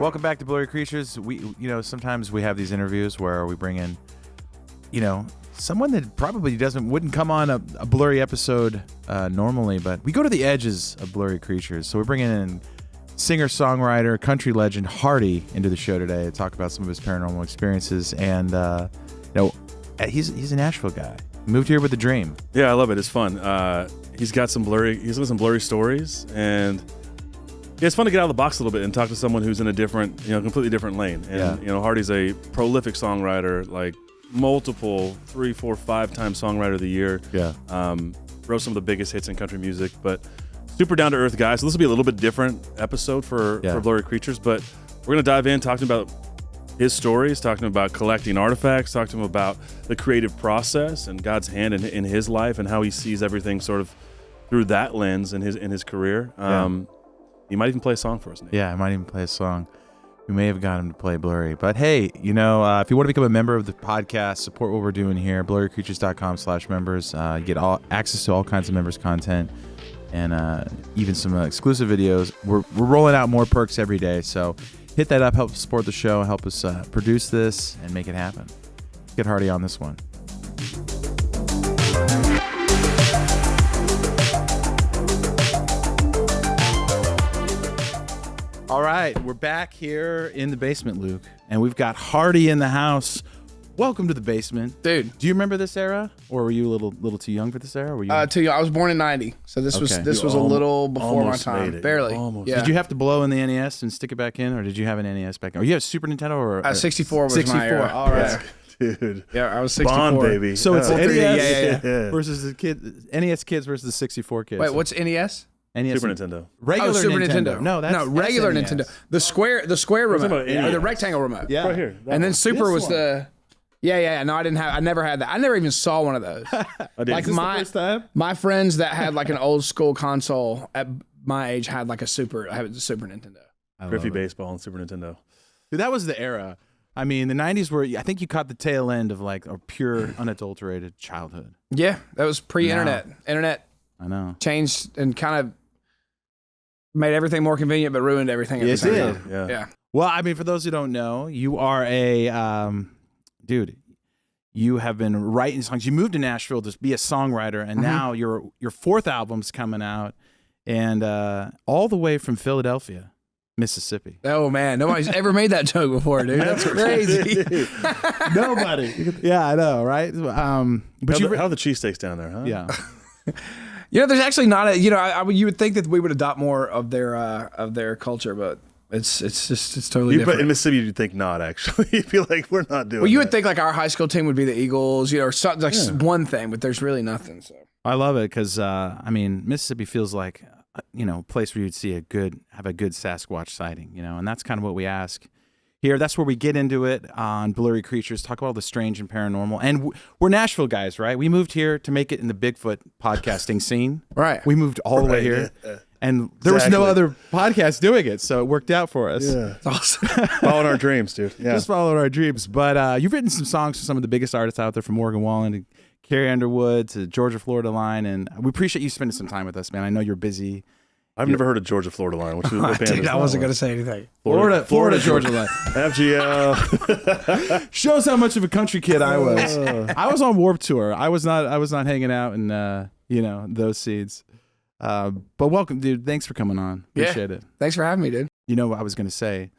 Welcome back to Blurry Creatures. Sometimes we have these interviews where we bring in, someone that probably wouldn't come on a Blurry episode normally, but we go to the edges of Blurry Creatures. So we're bringing in singer-songwriter, country legend Hardy into the show today to talk about some of his paranormal experiences. And he's a Nashville guy. Moved here with a dream. Yeah, I love it. It's fun. He's got some blurry stories, and it's fun to get out of the box a little bit and talk to someone who's in a different, completely different lane. And Hardy's a prolific songwriter, like multiple 3, 4, 5-time songwriter of the year. Yeah. Wrote some of the biggest hits in country music, but super down to earth guy. So this will be a little bit different episode for Blurry Creatures, but we're gonna dive in talking about his stories, talking about collecting artifacts, talking to him about the creative process and God's hand in his life and how he sees everything sort of through that lens in his career. He might even play a song for us, Nate. Yeah, I might even play a song. We may have got him to play Blurry. But hey, if you want to become a member of the podcast, support what we're doing here, blurrycreatures.com/members. You get all access to all kinds of members content and even some exclusive videos. We're rolling out more perks every day. So hit that up, help support the show, help us produce this and make it happen. Let's get Hardy on this one. All right, we're back here in the basement, Luke, and we've got Hardy in the house. Welcome to the basement, dude. Do you remember this era, or were you a little too young for this era? Were you too young? I was born in '90, so this was a little before my time, barely. Almost. Yeah. Did you have to blow in the NES and stick it back in, or did you have an NES back then? Or you have Super Nintendo, or 64 was 64. my era. All right, Dude. Yeah, I was 64. Bond, baby. so it's Yeah. NES Yeah. versus the NES kids versus the 64 kids. Wait, what's NES? NES Super Nintendo. Regular Super Nintendo. No, that's regular SNES. Nintendo. The square remote, about or the NES. rectangle remote. Yeah. Right here. And then Super This was one. the. Yeah. No, I never had that. I never even saw one of those. I did. Like Is this the first time? my friends that had like an old school console at my age had like a Super Nintendo. I love Griffey it. baseball and Super Nintendo. Dude, that was the era. I mean, the 90s were, I think you caught the tail end of like a pure, unadulterated childhood. Yeah, that was pre-internet. Internet I know. changed and kind of made everything more convenient, but ruined everything. At Yes, the same it time. Yeah. Yeah. Well, I mean, for those who don't know, you are dude, you have been writing songs. You moved to Nashville to be a songwriter, and now your fourth album's coming out, and all the way from Philadelphia, Mississippi. Oh man, nobody's ever made that joke before, dude. That's crazy. Nobody. Yeah, I know, right? But How are the cheesesteaks down there, huh? yeah. There's actually not a. You would think that we would adopt more of their culture, but it's totally But different. in Mississippi, you'd think not, actually. You'd be like, we're not doing Well, you that. would think like our high school team would be the Eagles, or something like one thing, but there's really nothing. So I love it because Mississippi feels like a place where you'd see have a good Sasquatch sighting, and that's kind of what we ask here. That's where we get into it on Blurry Creatures, talk about all the strange and paranormal. And we're Nashville guys, right? We moved here to make it in the Bigfoot podcasting scene. right. We moved all the way here. Yeah. And there was no Exactly. other podcast doing it, so it worked out for us. Yeah. It's awesome. Following our dreams, dude. Yeah. Just following our dreams. But you've written some songs for some of the biggest artists out there, from Morgan Wallen to Carrie Underwood to Georgia Florida Line, and we appreciate you spending some time with us, man. I know you're busy. I've never heard of Georgia Florida Line. What band is Dude, that I wasn't one? going to say anything. Florida Georgia Line. FGL. Shows how much of a country kid I was. I was on Warped Tour. I was not hanging out in those seeds. But welcome, dude. Thanks for coming on. Appreciate it. Thanks for having me, dude. You know what I was gonna say?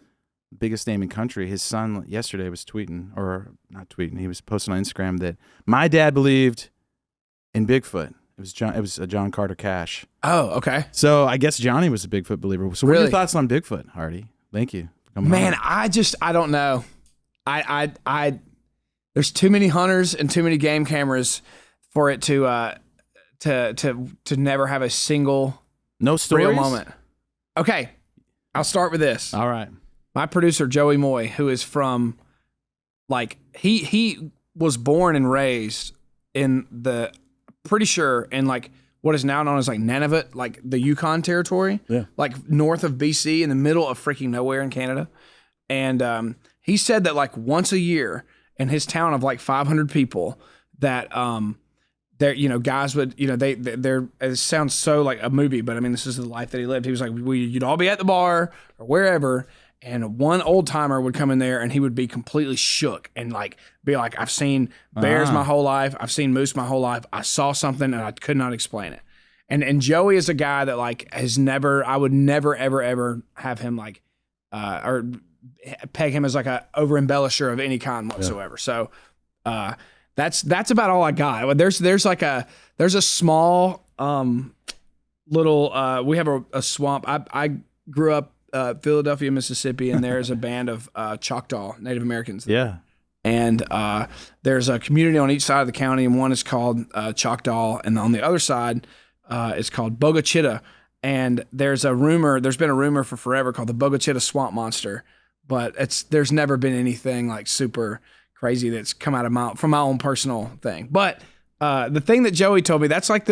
Biggest name in country. His son yesterday was tweeting, or not tweeting. He was posting on Instagram that my dad believed in Bigfoot. It was a John Carter Cash. Oh, okay. So I guess Johnny was a Bigfoot believer. So what are Really? your thoughts on Bigfoot, Hardy? Thank you for coming Man, on. I don't know. I there's too many hunters and too many game cameras for it to never have a single No stories? real moment. Okay, I'll start with this. All right. My producer Joey Moy, who is from, like, he was born and raised in like what is now known as like Nunavut, like the Yukon territory, like north of BC, in the middle of freaking nowhere in Canada. And he said that like once a year in his town of like 500 people, that there, guys would, they're, it sounds so like a movie, but I mean, this is the life that he lived. He was like, you'd all be at the bar or wherever, And one old timer would come in there and he would be completely shook and like be like, I've seen bears my whole life. I've seen moose my whole life. I saw something and I could not explain it. And Joey is a guy that like I would never, ever, ever have him like, or peg him as like a over embellisher of any kind whatsoever. So, that's about all I got. There's a small, little, we have a swamp. I grew up, Philadelphia, Mississippi, and there's a band of Choctaw Native Americans. Yeah. And there's a community on each side of the county, and one is called Choctaw, and on the other side it's called Bogachitta. And there's been a rumor for forever called the Bogachitta Swamp Monster, but there's never been anything like super crazy that's come out of from my own personal thing. But the thing that Joey told me, that's like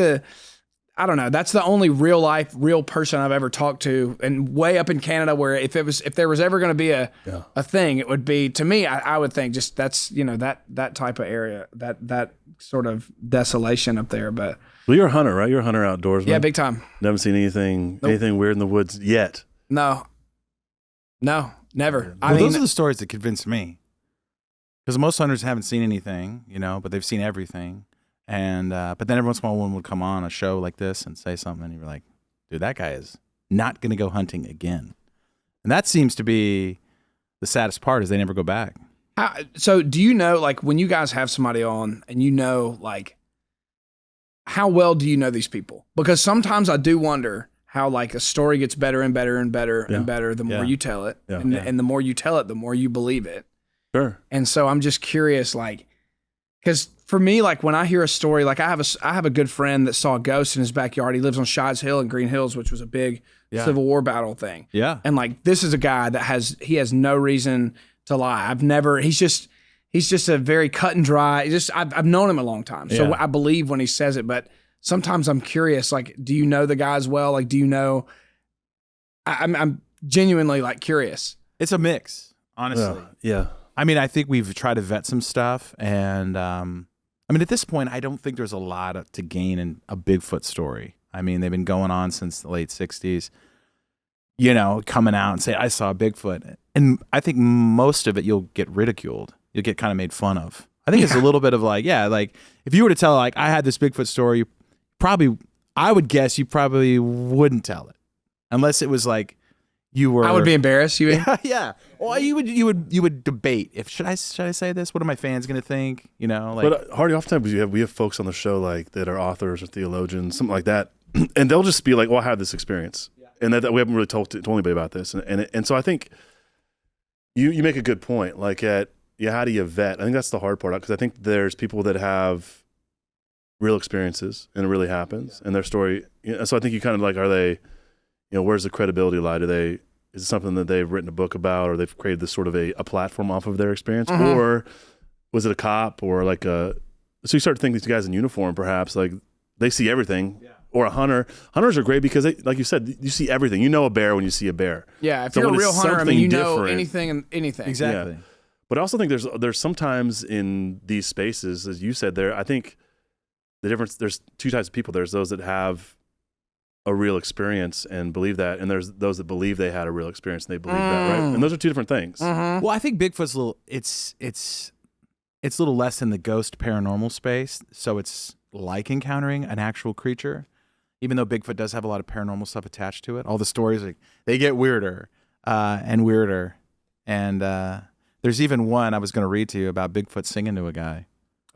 I don't know. That's the only real person I've ever talked to, and way up in Canada, where if there was ever going to be a thing, it would be, to me, I would think just that's, that type of area, that sort of desolation up there. But well, you're a hunter, right? You're a hunter outdoorsman. Yeah, big time. Never seen anything weird in the woods yet. No, never. Well, those are the stories that convince me, because most hunters haven't seen anything, but they've seen everything. And but then every once in a while, one would come on a show like this and say something, and you're like, dude, that guy is not going to go hunting again. And that seems to be the saddest part, is they never go back. So do you know, like, when you guys have somebody on and like, how well do you know these people? Because sometimes I do wonder how like a story gets better and better and better and better the more you tell it. Yeah. And the more you tell it, the more you believe it. Sure. And so I'm just curious, like, because for me, like, when I hear a story, like I have a good friend that saw a ghost in his backyard. He lives on Shies Hill in Green Hills, which was a big Civil War battle thing. Yeah. And like, this is a guy that has no reason to lie. He's just a very cut and dry. I've known him a long time. So I believe when he says it, but sometimes I'm curious, like, do you know the guy as well? Like, do you know, I'm genuinely like curious. It's a mix, honestly. Yeah. I mean, I think we've tried to vet some stuff, and I mean, at this point, I don't think there's a lot to gain in a Bigfoot story. I mean, they've been going on since the late 60s, coming out and say, I saw a Bigfoot. And I think most of it, you'll get ridiculed. You'll get kind of made fun of. I think it's a little bit of like, like, if you were to tell, like, I had this Bigfoot story, I would guess you probably wouldn't tell it. Unless it was like, I would be embarrassed. You mean? Yeah. Well, you would debate if should I say this? What are my fans going to think? Like. But Hardy, oftentimes we have folks on the show like that are authors or theologians, something like that, and they'll just be like, "Well, I had this experience," and that we haven't really told anybody about this, and so I think you make a good point. Like, how do you vet? I think that's the hard part, because I think there's people that have real experiences and it really happens, and their story. So I think you kind of like, are they? Where's the credibility lie? Is it something that they've written a book about, or they've created this sort of a platform off of their experience? Mm-hmm. Or was it a cop, or like so you start to think these guys in uniform, perhaps, like they see everything. Yeah. Or a hunter. Hunters are great because like you said, you see everything. You know a bear when you see a bear. Yeah. If you're a real hunter, I mean, you know anything and anything. Exactly. Yeah. But I also think there's sometimes in these spaces, as you said there, I think the difference, there's two types of people. There's those that have a real experience and believe that, and there's those that believe they had a real experience and they believe that, right? And those are two different things. Mm-hmm. Well, I think Bigfoot's a little, it's a little less in the ghost paranormal space, so it's like encountering an actual creature, even though Bigfoot does have a lot of paranormal stuff attached to it. All the stories, like, they get weirder and weirder, and there's even one I was going to read to you about Bigfoot singing to a guy.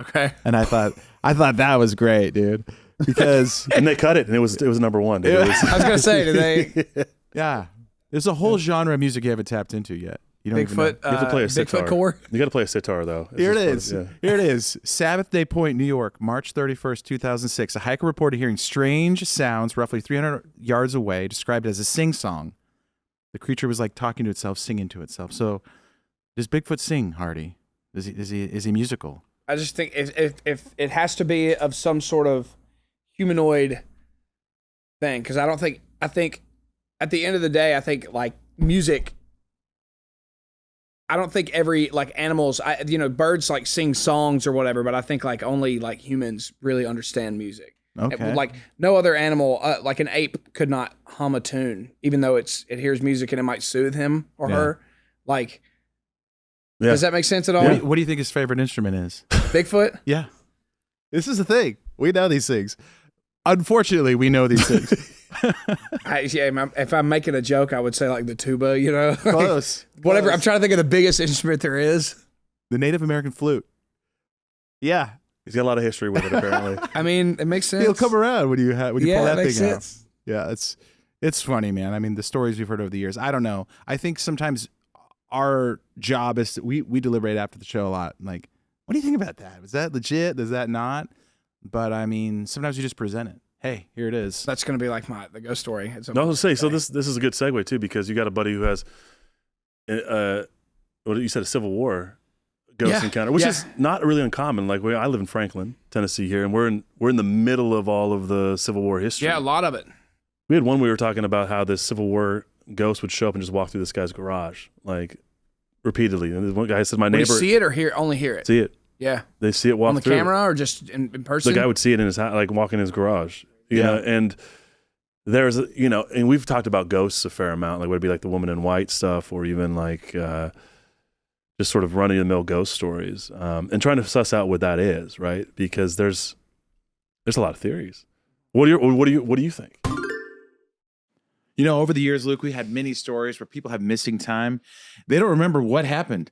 Okay. And I thought that was great, dude. Because and they cut it, and it was number one. Dude. I was gonna say, did they? Yeah, there's a whole genre of music you haven't tapped into yet. You don't Bigfoot. even know. You have to play a sitar. Bigfoot core. You got to play a sitar though. Here it is. Yeah. Here it is. Sabbath Day Point, New York, March 31st, 2006. A hiker reported hearing strange sounds roughly 300 yards away, described as a sing-song. The creature was like talking to itself, singing to itself. So, does Bigfoot sing, Hardy? Is he musical? I just think if it has to be of some sort of humanoid thing, because I think at the end of the day, I think like music, I don't think every like animals, birds like sing songs or whatever, but I think like only like humans really understand music. Okay. Like no other animal, like an ape could not hum a tune, even though it hears music and it might soothe him or her. Like, does that make sense at all? What do you think his favorite instrument is? Bigfoot? Yeah. This is the thing. We know these things. Unfortunately, we know these things. If I'm making a joke, I would say like the tuba, you know? Close. Whatever. Close. I'm trying to think of the biggest instrument there is. The Native American flute. Yeah. He's got a lot of history with it, apparently. I mean, it makes sense. He'll come around when you pull that makes thing sense. out. Yeah, it's funny, man. I mean, the stories we've heard over the years. I don't know. I think sometimes our job is we deliberate after the show a lot. Like, what do you think about that? Was that legit? Is that not? But I mean, sometimes you just present it. Hey, here it is. That's going to be like the ghost story. No, I was going to say, so this is a good segue, too, because you got a buddy who has, what you said, a Civil War ghost encounter, which is not really uncommon. Like, I live in Franklin, Tennessee here, and we're in the middle of all of the Civil War history. Yeah, a lot of it. We had one we were talking about how this Civil War ghost would show up and just walk through this guy's garage, like, repeatedly. And this one guy said, my neighbor... Would he see it or only hear it? See it. Yeah. They see it walk through. On the camera or just in person? The guy would see it in his house, like walking in his garage. You know, and there's, and we've talked about ghosts a fair amount. Like, would it be like the Woman in White stuff, or even like just sort of run-of-the-mill ghost stories, and trying to suss out what that is, right? Because there's a lot of theories. What do you think? You know, over the years, Luke, we had many stories where people have missing time. They don't remember what happened.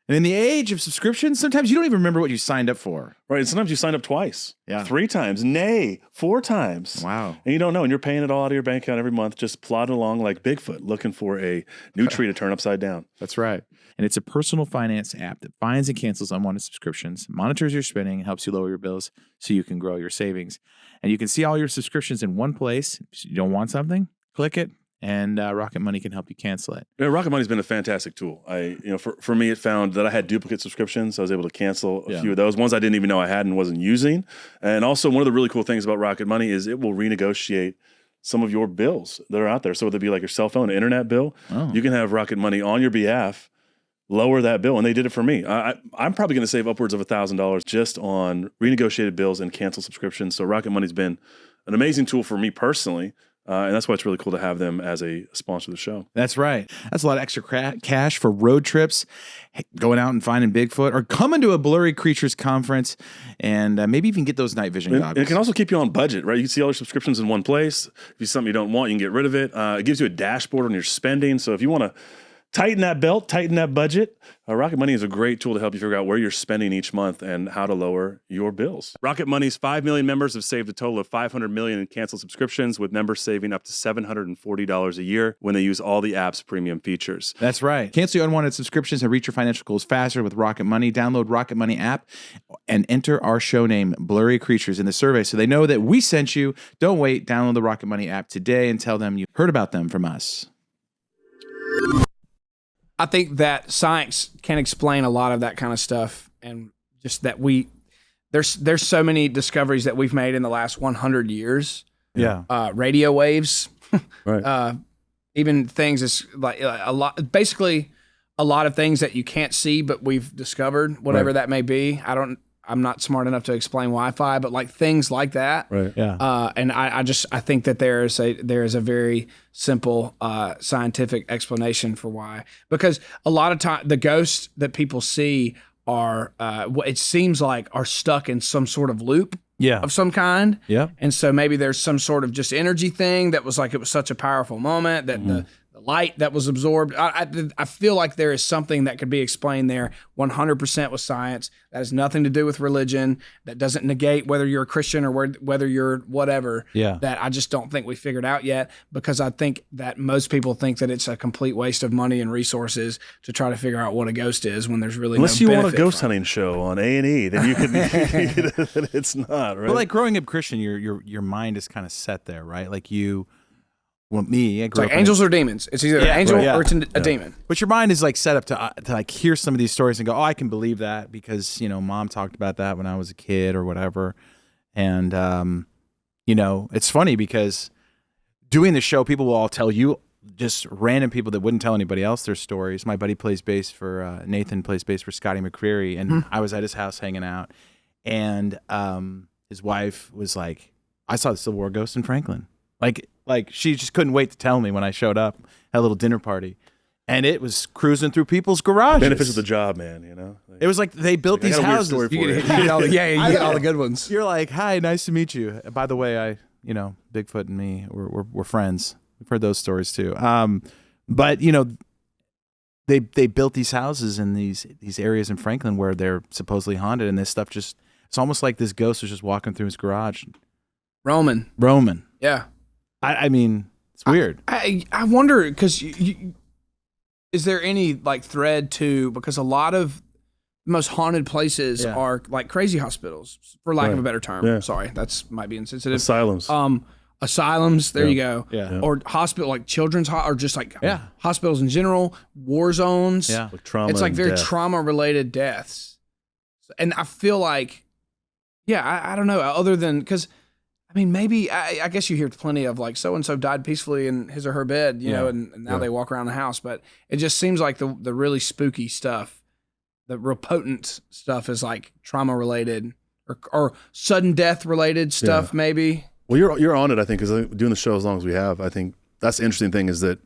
And in the age of subscriptions, sometimes you don't even remember what you signed up for. Right. And sometimes you signed up twice. Yeah. 3 times. Nay, 4 times. Wow. And you don't know. And you're paying it all out of your bank account every month, just plodding along like Bigfoot, looking for a new tree to turn upside down. That's right. And it's a personal finance app that finds and cancels unwanted subscriptions, monitors your spending, and helps you lower your bills so you can grow your savings. And you can see all your subscriptions in one place. If you don't want something, click it. And Rocket Money can help you cancel it. Yeah, Rocket Money's been a fantastic tool. For me, it found that I had duplicate subscriptions. I was able to cancel a few of those, ones I didn't even know I had and wasn't using. And also, one of the really cool things about Rocket Money is it will renegotiate some of your bills that are out there. So whether it be like your cell phone, internet bill, you can have Rocket Money on your behalf lower that bill. And they did it for me. I'm probably going to save upwards of $1,000 just on renegotiated bills and cancel subscriptions. So Rocket Money's been an amazing tool for me personally. And that's why it's really cool to have them as a sponsor of the show. That's right. That's a lot of extra cash for road trips, going out and finding Bigfoot, or coming to a Blurry Creatures conference, and maybe even get those night vision goggles. And it can also keep you on budget, right? You can see all your subscriptions in one place. If you see something you don't want, you can get rid of it. It gives you a dashboard on your spending. So if you want to tighten that belt, tighten that budget, Rocket Money is a great tool to help you figure out where you're spending each month and how to lower your bills. Rocket Money's 5 million members have saved a total of $500 million in canceled subscriptions, with members saving up to $740 a year when they use all the app's premium features. That's right. Cancel your unwanted subscriptions and reach your financial goals faster with Rocket Money. Download Rocket Money app and enter our show name, Blurry Creatures, in the survey so they know that we sent you. Don't wait. Download the Rocket Money app today and tell them you heard about them from us. I think that science can explain a lot of that kind of stuff, and just that there's so many discoveries that we've made in the last 100 years. Yeah. Radio waves, Right. Even things is like a lot, basically a lot of things that you can't see, but we've discovered, whatever that may be. I'm not smart enough to explain Wi-Fi, but like things like that. Right. Yeah. And I think that there is a very simple scientific explanation for why. Because a lot of time the ghosts that people see are it seems like are stuck in some sort of loop. Yeah. Of some kind. Yeah. And so maybe there's some sort of just energy thing that was like it was such a powerful moment that the light that was absorbed. I feel like there is something that could be explained there 100% with science. That has nothing to do with religion. That doesn't negate whether you're a Christian or whether you're whatever. Yeah. That I just don't think we figured out yet, because I think that most people think that it's a complete waste of money and resources to try to figure out what a ghost is when there's really Unless no you want a benefit ghost from it. hunting show on A&E, then you can. It's not right. But like growing up Christian, your mind is kind of set there, right? Like you. Well, me, I It's grew like up angels or demons. It's either an angel or it's a demon. But your mind is like set up to like hear some of these stories and go, oh, I can believe that because, mom talked about that when I was a kid or whatever. And, it's funny because doing the show, people will all tell you, just random people that wouldn't tell anybody else their stories. My buddy plays bass for, Nathan plays bass for Scotty McCreery. And I was at his house hanging out. And his wife was like, I saw the Civil War ghost in Franklin. Like she just couldn't wait to tell me when I showed up at a little dinner party. And it was cruising through people's garages. Benefits of the job, man, you know? It was like they built these houses. You get all the good ones. You're like, hi, nice to meet you. By the way, Bigfoot and me, we're friends. We've heard those stories too. But, they built these houses in these areas in Franklin where they're supposedly haunted. And this stuff it's almost like this ghost was just walking through his garage. Roman. Yeah. I mean, it's weird. I wonder, because is there any like thread to, because a lot of the most haunted places are like crazy hospitals, for lack of a better term. Yeah. Sorry, that's might be insensitive. Asylums. Asylums. There you go. Yeah. Or hospital, like children's, or just like hospitals in general, war zones. Yeah. Like trauma. It's like very death. trauma related deaths, and I feel like, I don't know. Other than, because I mean, maybe I guess you hear plenty of like so and so died peacefully in his or her bed, you know, and now they walk around the house. But it just seems like the really spooky stuff, the real potent stuff, is like trauma related or sudden death related stuff, maybe. Well, you're on it, I think, because doing the show as long as we have, I think that's the interesting thing is that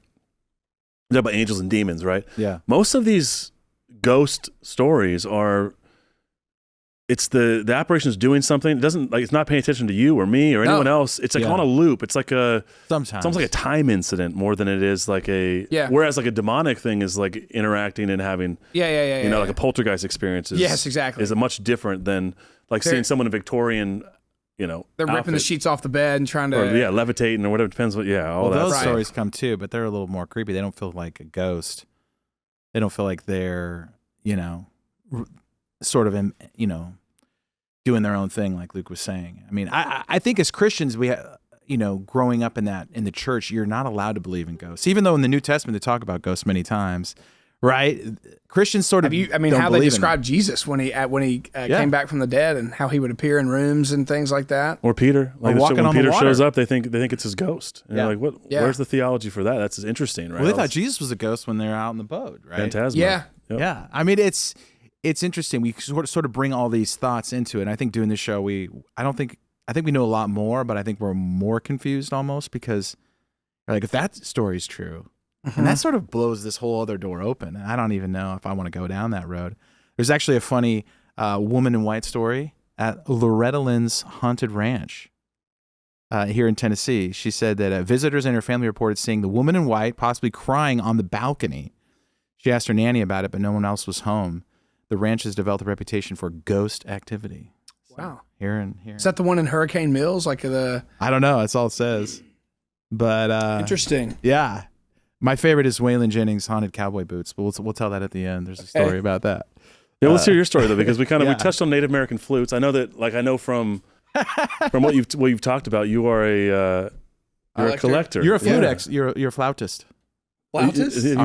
you talk about angels and demons, right? Yeah. Most of these ghost stories are. It's the apparition is doing something. It doesn't it's not paying attention to you or me or anyone else. It's like on a loop. It's like sometimes it's almost like a time incident more than it is like a whereas like a demonic thing is like interacting and having like a poltergeist experience is is a much different than like seeing someone in Victorian they're ripping the sheets off the bed and trying to levitating or whatever, depends what all that. Those stories come too, but they're a little more creepy. They don't feel like a ghost. They don't feel like they're sort of doing their own thing, like Luke was saying. I mean, I think as Christians, we growing up in the church, you're not allowed to believe in ghosts, even though in the New Testament they talk about ghosts many times, right? Christians sort of how they describe Jesus when he came back from the dead and how he would appear in rooms and things like that. Or Peter, like walking when on Peter the water. shows up, they think it's his ghost. And you're like, what? Yeah. Where's the theology for that? That's interesting, right? Well, they thought Jesus was a ghost when they were out in the boat, right? Phantasma. Yeah, yeah. I mean, it's interesting. We sort of bring all these thoughts into it. And I think doing this show, I think we know a lot more, but I think we're more confused almost because, like, if that story's true, and that sort of blows this whole other door open. And I don't even know if I want to go down that road. There's actually a funny woman in white story at Loretta Lynn's Haunted Ranch here in Tennessee. She said that visitors and her family reported seeing the woman in white possibly crying on the balcony. She asked her nanny about it, but no one else was home. The ranch has developed a reputation for ghost activity. Wow. Here. Is that the one in Hurricane Mills? I don't know. That's all it says. But interesting. Yeah. My favorite is Waylon Jennings' Haunted Cowboy Boots, but we'll tell that at the end. There's a story about that. Yeah, let's hear your story though, because we we touched on Native American flutes. I know that, from what you've talked about, you are a collector. You're a flute you're a flautist. Flautist? You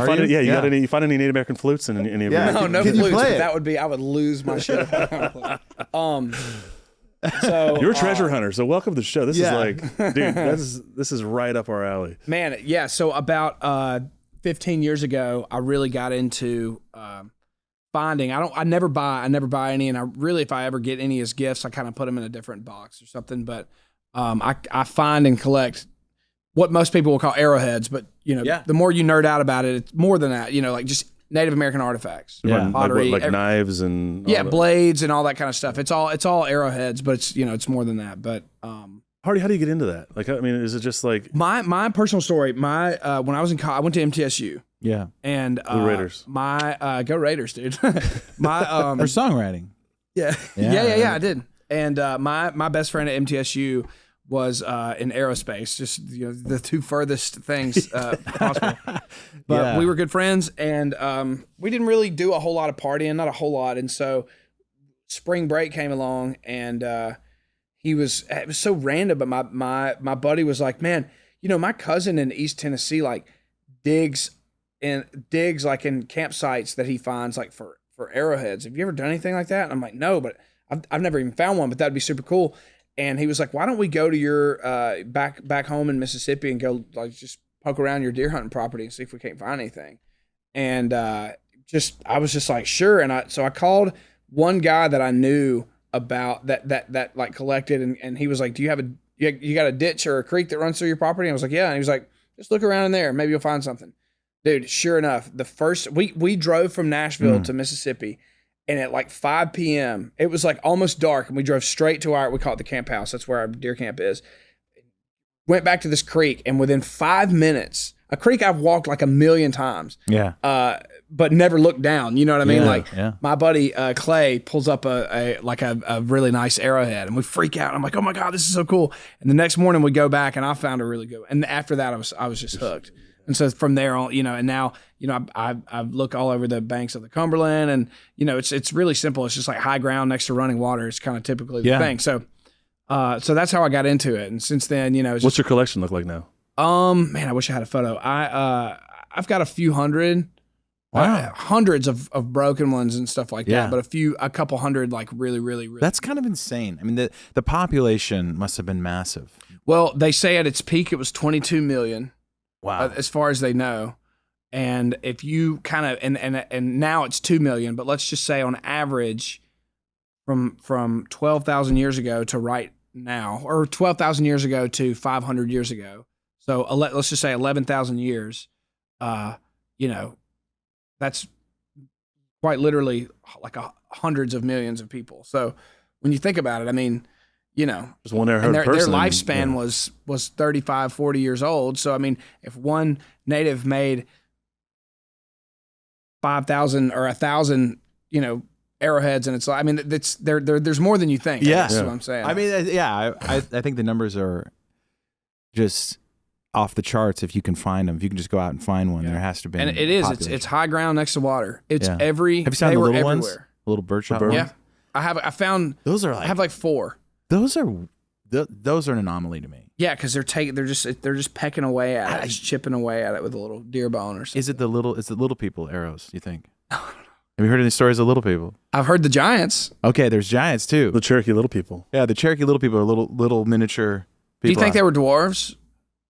find any Native American flutes in any of your No flutes. That would be, I would lose my shit. So you're a treasure hunter, so welcome to the show. This is like, dude, this is right up our alley. Man, yeah. So about 15 years ago, I really got into finding. I never buy any, and I really, if I ever get any as gifts, I kind of put them in a different box or something. But I find and collect what most people will call arrowheads, but the more you nerd out about it, it's more than that. Like just Native American artifacts, pottery, like knives and blades and all that kind of stuff. It's all arrowheads, but it's more than that. But Hardy, how do you get into that? Like, I mean, is it just like my personal story? When I was in college, I went to MTSU. Yeah, and Blue Raiders. Go Raiders, dude. For songwriting. Yeah, I did. And my best friend at MTSU was in aerospace, just the two furthest things possible. But we were good friends, and we didn't really do a whole lot of partying, not a whole lot. And so spring break came along, and it was so random. But my buddy was like, "Man, my cousin in East Tennessee digs like in campsites that he finds like for arrowheads. Have you ever done anything like that?" And I'm like, "No, but I've never even found one, but that'd be super cool." And he was like, "Why don't we go to your back home in Mississippi and go just poke around your deer hunting property and see if we can't find anything?" And I was just like, "Sure." And so I called one guy that I knew about that collected, and he was like, "Do you have you got a ditch or a creek that runs through your property? And I was like, yeah. And he was like, just look around in there. Maybe you'll find something. Dude, sure enough, we drove from Nashville to Mississippi, and at like 5 p.m., it was like almost dark, and we drove straight to we call it the camp house. That's where our deer camp is. Went back to this creek, and within 5 minutes, a creek I've walked like a million times. Yeah. But never looked down. You know what I mean? Yeah, my buddy Clay pulls up a really nice arrowhead, and we freak out. I'm like, oh my God, this is so cool. And the next morning we go back, and I found a really good one. And after that, I was just hooked. And so from there on, and now, I look all over the banks of the Cumberland, and, it's really simple. It's just like high ground next to running water. It's kind of typically the thing. So that's how I got into it. And since then, what's your collection look like now? Man, I wish I had a photo. I've got a few hundred, hundreds of broken ones and stuff like that, but a couple hundred, like really, really, really. That's kind of insane. I mean, the population must have been massive. Well, they say at its peak, it was 22 million. Wow. As far as they know. And if you kind of, and now it's 2 million, but let's just say on average from 12,000 years ago to right now, or 12,000 years ago to 500 years ago. So let's just say 11,000 years, that's quite literally like hundreds of millions of people. So when you think about it, I mean, just one Arrowhead and their person. lifespan was 35, 40 years old. So, I mean, if one native made 5,000 or 1,000, arrowheads, and it's like, I mean, there's more than you think. Yeah. That's what I'm saying. I mean, I think the numbers are just off the charts if you can find them. If you can just go out and find one, there has to be. And it is. It's high ground next to water. It's Have you seen the little everywhere. ones? The little birdshot ones? Yeah. I found. Those are I have like 4. Those are an anomaly to me. Yeah, because they're just pecking away at it, just chipping away at it with a little deer bone or something. Is it the little people arrows, you think? Have you heard any stories of little people? I've heard the giants. Okay, there's giants too. The Cherokee little people. Yeah, the Cherokee little people are little miniature people. Do you think they were dwarves?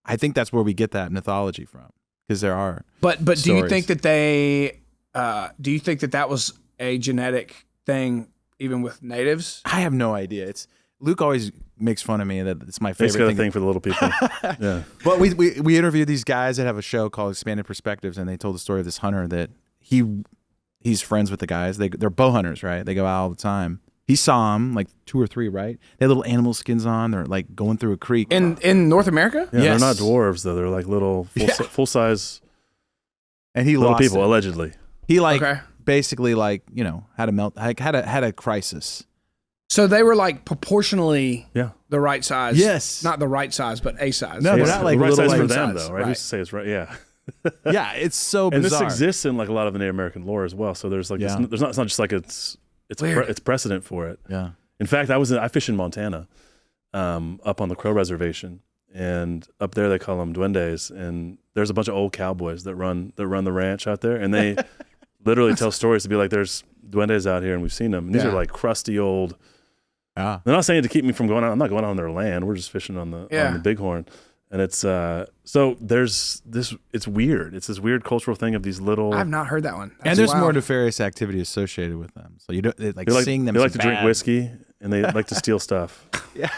I think that's where we get that mythology from, because there are. But stories. Do you think that they? Do you think that was a genetic thing, even with natives? I have no idea. Luke always makes fun of me that it's my favorite He's got a thing for the little people. Yeah. But we interviewed these guys that have a show called Expanded Perspectives, and they told the story of this hunter that he's friends with the guys. They're bow hunters, right? They go out all the time. He saw them like 2 or 3, right? They had little animal skins on. They're like going through a creek. In North America? Yeah, yes. They're not dwarves though. They're like little full size. And he little lost people it. Allegedly. He basically had a crisis. So they were like proportionally the right size. Yes. Not the right size, but a size. No, they're not like the right little size for size. them, though, right? Who's to say it's right? Yeah. Yeah, it's so bizarre. And this exists in like a lot of the Native American lore as well. So there's like it's not just like it's precedent for it. Yeah. In fact, I fish in Montana, up on the Crow Reservation, and up there they call them duendes, and there's a bunch of old cowboys that run the ranch out there, and they literally tell stories to be like, there's duendes out here and we've seen them. And these are like crusty old. Yeah. They're not saying to keep me from going out. I'm not going on their land. We're just fishing on the Bighorn. And it's so there's this. It's weird. It's this weird cultural thing of these little. I've not heard that one. And there's more nefarious activity associated with them. So you don't seeing them. They like to drink whiskey and they like to steal stuff. Yeah.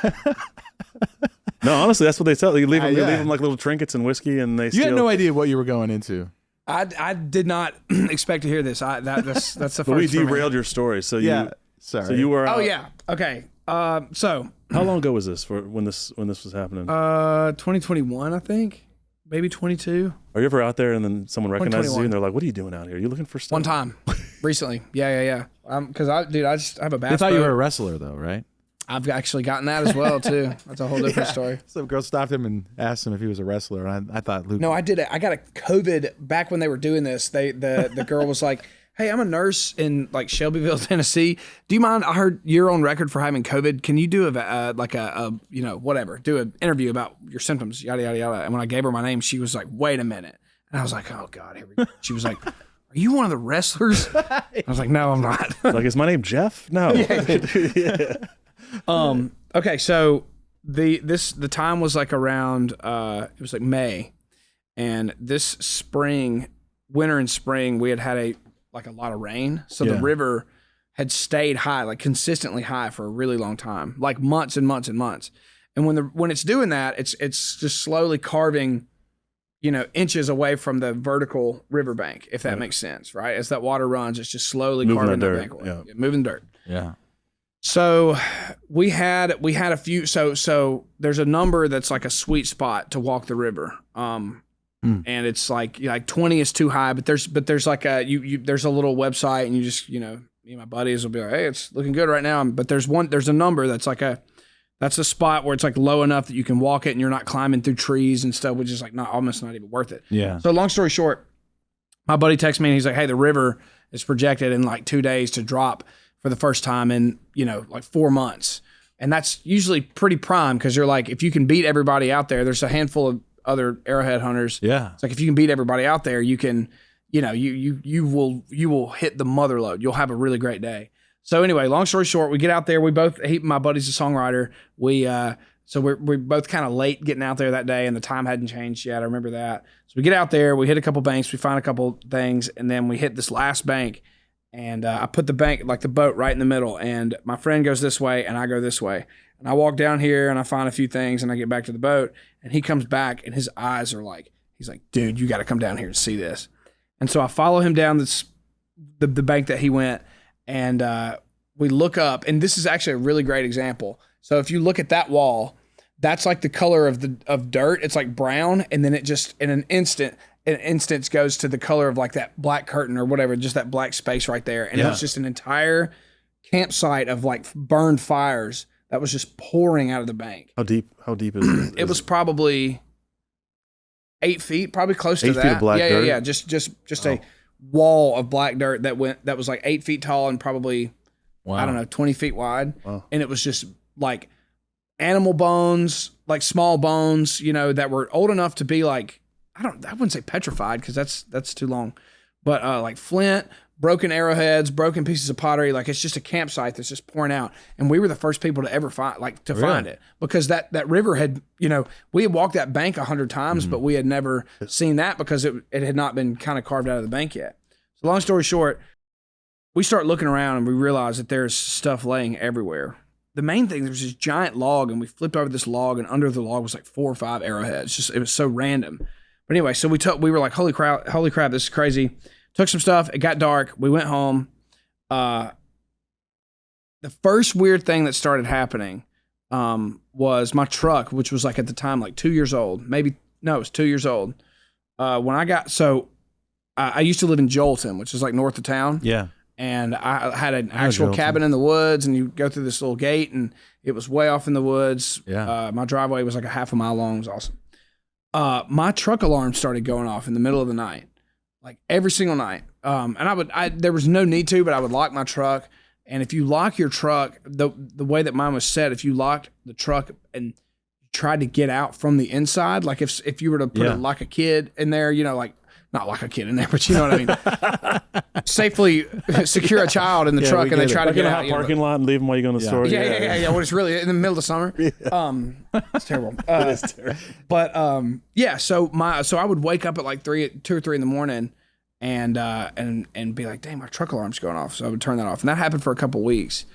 No, honestly, that's what they tell. You leave them like little trinkets and whiskey, and they. You had no idea what you were going into. I did not expect to hear this. That's the first. But we derailed your story. So sorry. So you were. Oh yeah. Okay. So how long ago was this for when this was happening? 2021, I think, maybe 22. Are you ever out there and then someone recognizes you and they're like, "What are you doing out here? Are you looking for stuff?" One time, recently. Yeah. Because I just have a bass. They thought boat. you were a wrestler, though, right? I've actually gotten that as well too. That's a whole different story. Some girl stopped him and asked him if he was a wrestler, and I thought Luke. No, I did it. I got a COVID back when they were doing this. The girl was like, "Hey, I'm a nurse in like Shelbyville, Tennessee. Do you mind? I heard you're on record for having COVID. Can you do do an interview about your symptoms, yada yada yada?" And when I gave her my name, she was like, "Wait a minute," and I was like, "Oh God, here we go." She was like, "Are you one of the wrestlers?" I was like, "No, I'm not." Like, is my name Jeff? No. Yeah. Okay, so the time was like around it was like May, and this spring, winter and spring, we had a lot of rain, so the river had stayed high, like consistently high for a really long time, like months and months and months. And when it's doing that, it's just slowly carving, inches away from the vertical riverbank, if that makes sense, right? As that water runs, it's just slowly carving that bank away. Yeah, moving the dirt. Yeah. So we had a few. So there's a number that's like a sweet spot to walk the river. And it's like 20 is too high, but there's like there's a little website, and you just me and my buddies will be like, hey, it's looking good right now. But there's a number that's that's a spot where it's like low enough that you can walk it and you're not climbing through trees and stuff, which is like almost not even worth it. Yeah. So long story short, my buddy texts me and he's like, hey, the river is projected in like 2 days to drop for the first time in, like 4 months. And that's usually pretty prime, because you're like, if you can beat everybody out there, there's a handful of other arrowhead hunters. Yeah. It's like, if you can beat everybody out there, you can, you will hit the mother lode. You'll have a really great day. So anyway, long story short, we get out there. My buddy's a songwriter. So we're both kind of late getting out there that day, and the time hadn't changed yet. I remember that. So we get out there, we hit a couple banks, we find a couple things, and then we hit this last bank. And I put the bank, like the boat, right in the middle. And my friend goes this way, and I go this way. And I walk down here, and I find a few things, and I get back to the boat. And he comes back, and his eyes are like, he's like, dude, you got to come down here and see this. And so I follow him down the bank that he went, and we look up. And this is actually a really great example. So if you look at that wall, that's like the color of dirt. It's like brown, and then it just in an instance goes to the color of like that black curtain or whatever, just that black space right there. And it was just an entire campsite of like burned fires that was just pouring out of the bank. How deep is it? It was probably 8 feet, probably close to that. 8 feet of black dirt? Yeah. Just a wall of black dirt that was like 8 feet tall and probably, I don't know, 20 feet wide. Wow. And it was just like animal bones, like small bones, that were old enough to be like, I wouldn't say petrified, because that's too long, but like flint, broken arrowheads, broken pieces of pottery. Like, it's just a campsite that's just pouring out. And we were the first people to ever find it, because that river had, we had walked that bank 100 times, but we had never seen that because it had not been kind of carved out of the bank yet. So long story short, we start looking around and we realize that there's stuff laying everywhere. The main thing, there was this giant log, and we flipped over this log, and under the log was like 4 or 5 arrowheads. It was so random. But anyway, so we were like, holy crap, this is crazy. Took some stuff. It got dark. We went home. The first weird thing that started happening was my truck, which was like at the time like 2 years old. It was 2 years old. I used to live in Jolton, which is like north of town. Yeah. And I had an actual cabin in the woods, and you go through this little gate, and it was way off in the woods. Yeah. My driveway was like a half a mile long. It was awesome. My truck alarm started going off in the middle of the night, like every single night. And there was no need to, but I would lock my truck. And if you lock your truck, the way that mine was set, if you locked the truck and tried to get out from the inside, like if you were to put like a kid in there, like, not like a kid in there, but you know what I mean? Safely secure a child in the truck, and they try to get out. Parking lot and leave them while you go in the store. Yeah. When it's really in the middle of summer. It's terrible. It is terrible. But so I would wake up at like 2 or 3 in the morning, and be like, dang, my truck alarm's going off. So I would turn that off, and that happened for a couple weeks.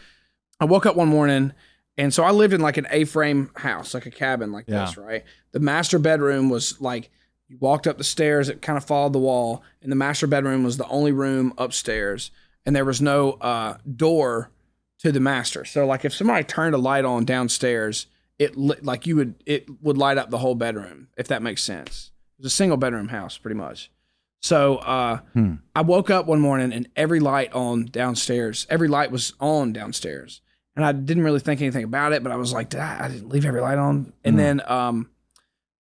I woke up one morning, and so I lived in like an A-frame house, like a cabin like this, right? The master bedroom was like, you walked up the stairs, it kind of followed the wall, and the master bedroom was the only room upstairs, and there was no door to the master. So like if somebody turned a light on downstairs, it would light up the whole bedroom, if that makes sense. It was a single bedroom house pretty much. So I woke up one morning, and every light was on downstairs, and I didn't really think anything about it, but I was like, I didn't leave every light on. And then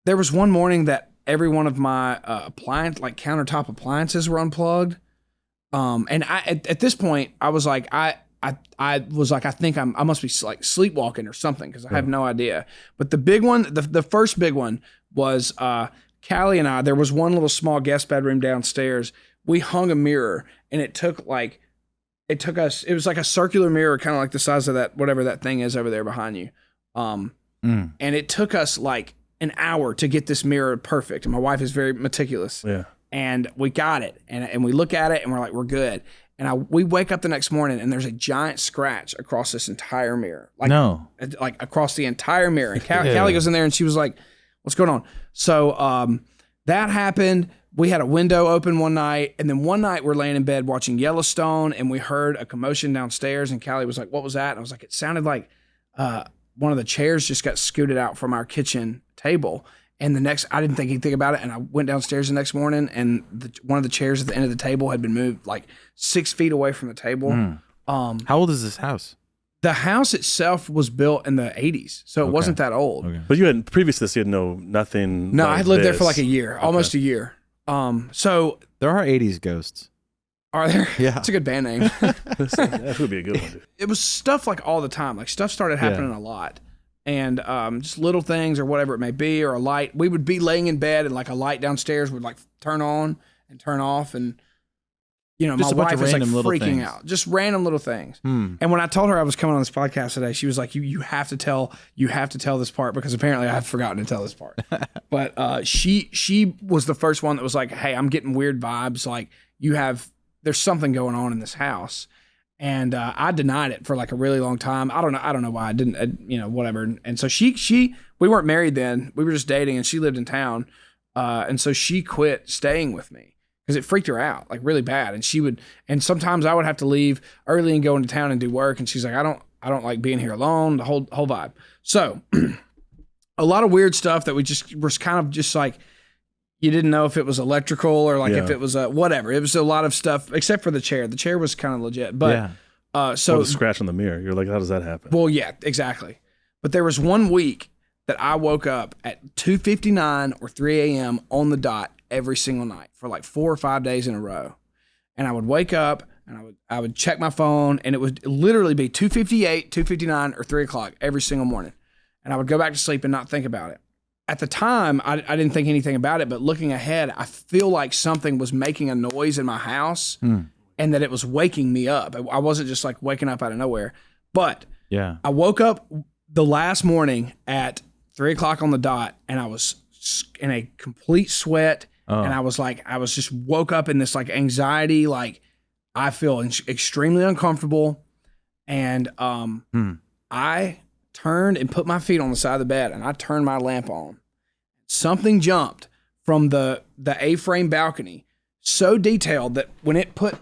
there was one morning that every one of my countertop appliances were unplugged. And at this point, I was like, I think I must be like sleepwalking or something, because I have no idea. But the big one, the first big one was Callie and I. There was one little small guest bedroom downstairs. We hung a mirror, and it was like a circular mirror, kind of like the size of that, whatever that thing is over there behind you. And it took us like an hour to get this mirror perfect. And my wife is very meticulous. Yeah. And we got it. And we look at it, and we're like, we're good. And we wake up the next morning and there's a giant scratch across this entire mirror. Like across the entire mirror. And Callie goes in there and she was like, what's going on? So that happened. We had a window open one night. And then one night we're laying in bed watching Yellowstone and we heard a commotion downstairs. And Callie was like, what was that? And I was like, it sounded like one of the chairs just got scooted out from our kitchen table. And I didn't think anything about it. And I went downstairs the next morning and one of the chairs at the end of the table had been moved like 6 feet away from the table. How old is this house? The house itself was built in the 80s. So it wasn't that old. Okay. But you had, previous to this, you had nothing. No, I had lived there for like a year, almost a year. So there are 80s ghosts. Are there? Yeah. It's a good band name. That would be a good one, dude. It was stuff like all the time. Like stuff started happening a lot. And just little things or whatever it may be, or a light. We would be laying in bed and like a light downstairs would like turn on and turn off. And, you know, just my wife is like freaking things. out. Just random little things. And when I told her I was coming on this podcast today, she was like, you have to tell this part because apparently I had forgotten to tell this part. But she was the first one that was like, hey, I'm getting weird vibes. Like there's something going on in this house. And I denied it for like a really long time. I don't know why I didn't, whatever. And so we weren't married then. We were just dating and she lived in town. And so she quit staying with me because it freaked her out like really bad. And sometimes I would have to leave early and go into town and do work. And she's like, I don't like being here alone, the whole vibe. So a lot of weird stuff that we just was kind of just like, you didn't know if it was electrical or like if it was whatever. It was a lot of stuff except for the chair. The chair was kind of legit, but so the scratch on the mirror. You're like, how does that happen? Well, yeah, exactly. But there was one week that I woke up at 2:59 or 3 a.m. on the dot every single night for like 4 or 5 days in a row, and I would wake up and I would check my phone and it would literally be 2:58, 2:59, or 3 o'clock every single morning, and I would go back to sleep and not think about it. At the time, I didn't think anything about it, but looking ahead, I feel like something was making a noise in my house and that it was waking me up. I wasn't just like waking up out of nowhere. But I woke up the last morning at 3 o'clock on the dot and I was in a complete sweat. And I was just woke up in this like anxiety, like I feel extremely uncomfortable. And I turned and put my feet on the side of the bed and I turned my lamp on. Something jumped from the A-frame balcony so detailed that when it put,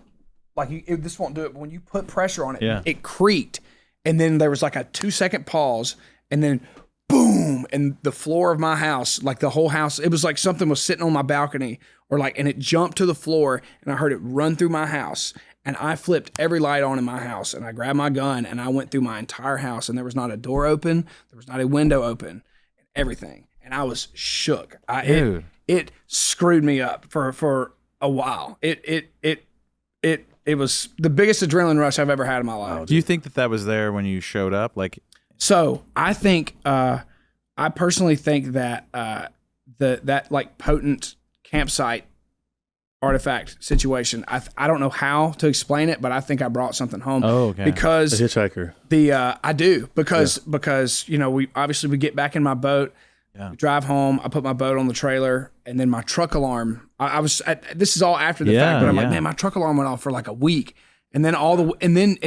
like this won't do it, but when you put pressure on it, it creaked. And then there was like a 2-second pause and then boom, and the floor of my house, like the whole house, it was like something was sitting on my balcony and it jumped to the floor and I heard it run through my house. And I flipped every light on in my house and I grabbed my gun and I went through my entire house and there was not a door open. There was not a window open, everything. And I was shook. It screwed me up for a while. It was the biggest adrenaline rush I've ever had in my life. Do you think that was there when you showed up? So I think, I personally think that that like potent campsite artifact situation. I don't know how to explain it, but I think I brought something home. Oh, okay. Because a hitchhiker. I do because we get back in my boat, we drive home. I put my boat on the trailer, and then my truck alarm. This is all after the fact, but I'm like, man, my truck alarm went off for like a week, and then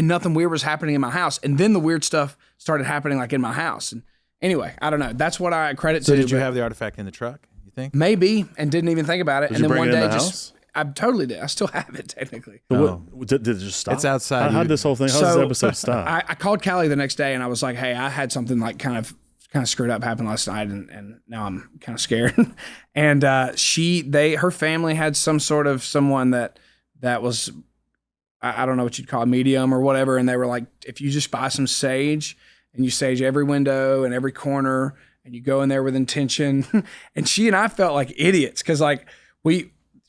nothing weird was happening in my house, and then the weird stuff started happening like in my house. And anyway, I don't know. That's what I credit to. So did you have the artifact in the truck? You think? Maybe, and didn't even think about it. Did you bring it in the house? I totally did. I still have it technically. Did it just stop? It's outside. How did this whole thing? How does this episode stop? I called Callie the next day and I was like, "Hey, I had something like kind of screwed up happen last night, and now I'm kind of scared." And her family had some sort of someone that was, I don't know what you'd call a medium or whatever, and they were like, if you just buy some sage and you sage every window and every corner and you go in there with intention, and she and I felt like idiots because like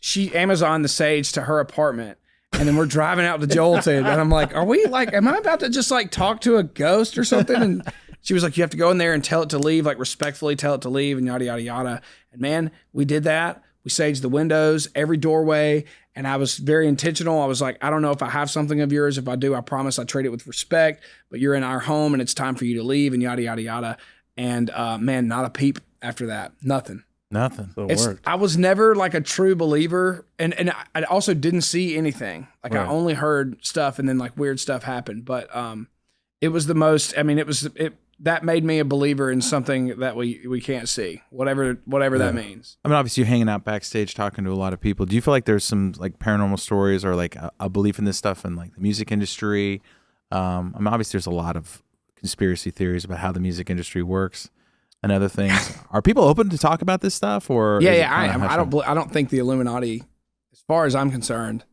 she Amazoned the sage to her apartment, and then we're driving out to Jolted, and I'm like, am I about to just like talk to a ghost or something? And she was like, you have to go in there and tell it to leave, like respectfully tell it to leave, and yada, yada, yada. And man, we did that. We saged the windows, every doorway, and I was very intentional. I was like, I don't know if I have something of yours. If I do, I promise I treat it with respect, but you're in our home and it's time for you to leave, and yada, yada, yada. And man, not a peep after that. Nothing. Nothing. So it worked. I was never like a true believer, and I also didn't see anything. Like I only heard stuff, and then like weird stuff happened. But it was the most. I mean, it that made me a believer in something that we can't see, whatever that means. I mean, obviously, you're hanging out backstage, talking to a lot of people. Do you feel like there's some like paranormal stories or like a belief in this stuff in like the music industry? I mean, obviously, there's a lot of conspiracy theories about how the music industry works and other things. Are people open to talk about this stuff? Or yeah, I am. I don't think the Illuminati, as far as I'm concerned,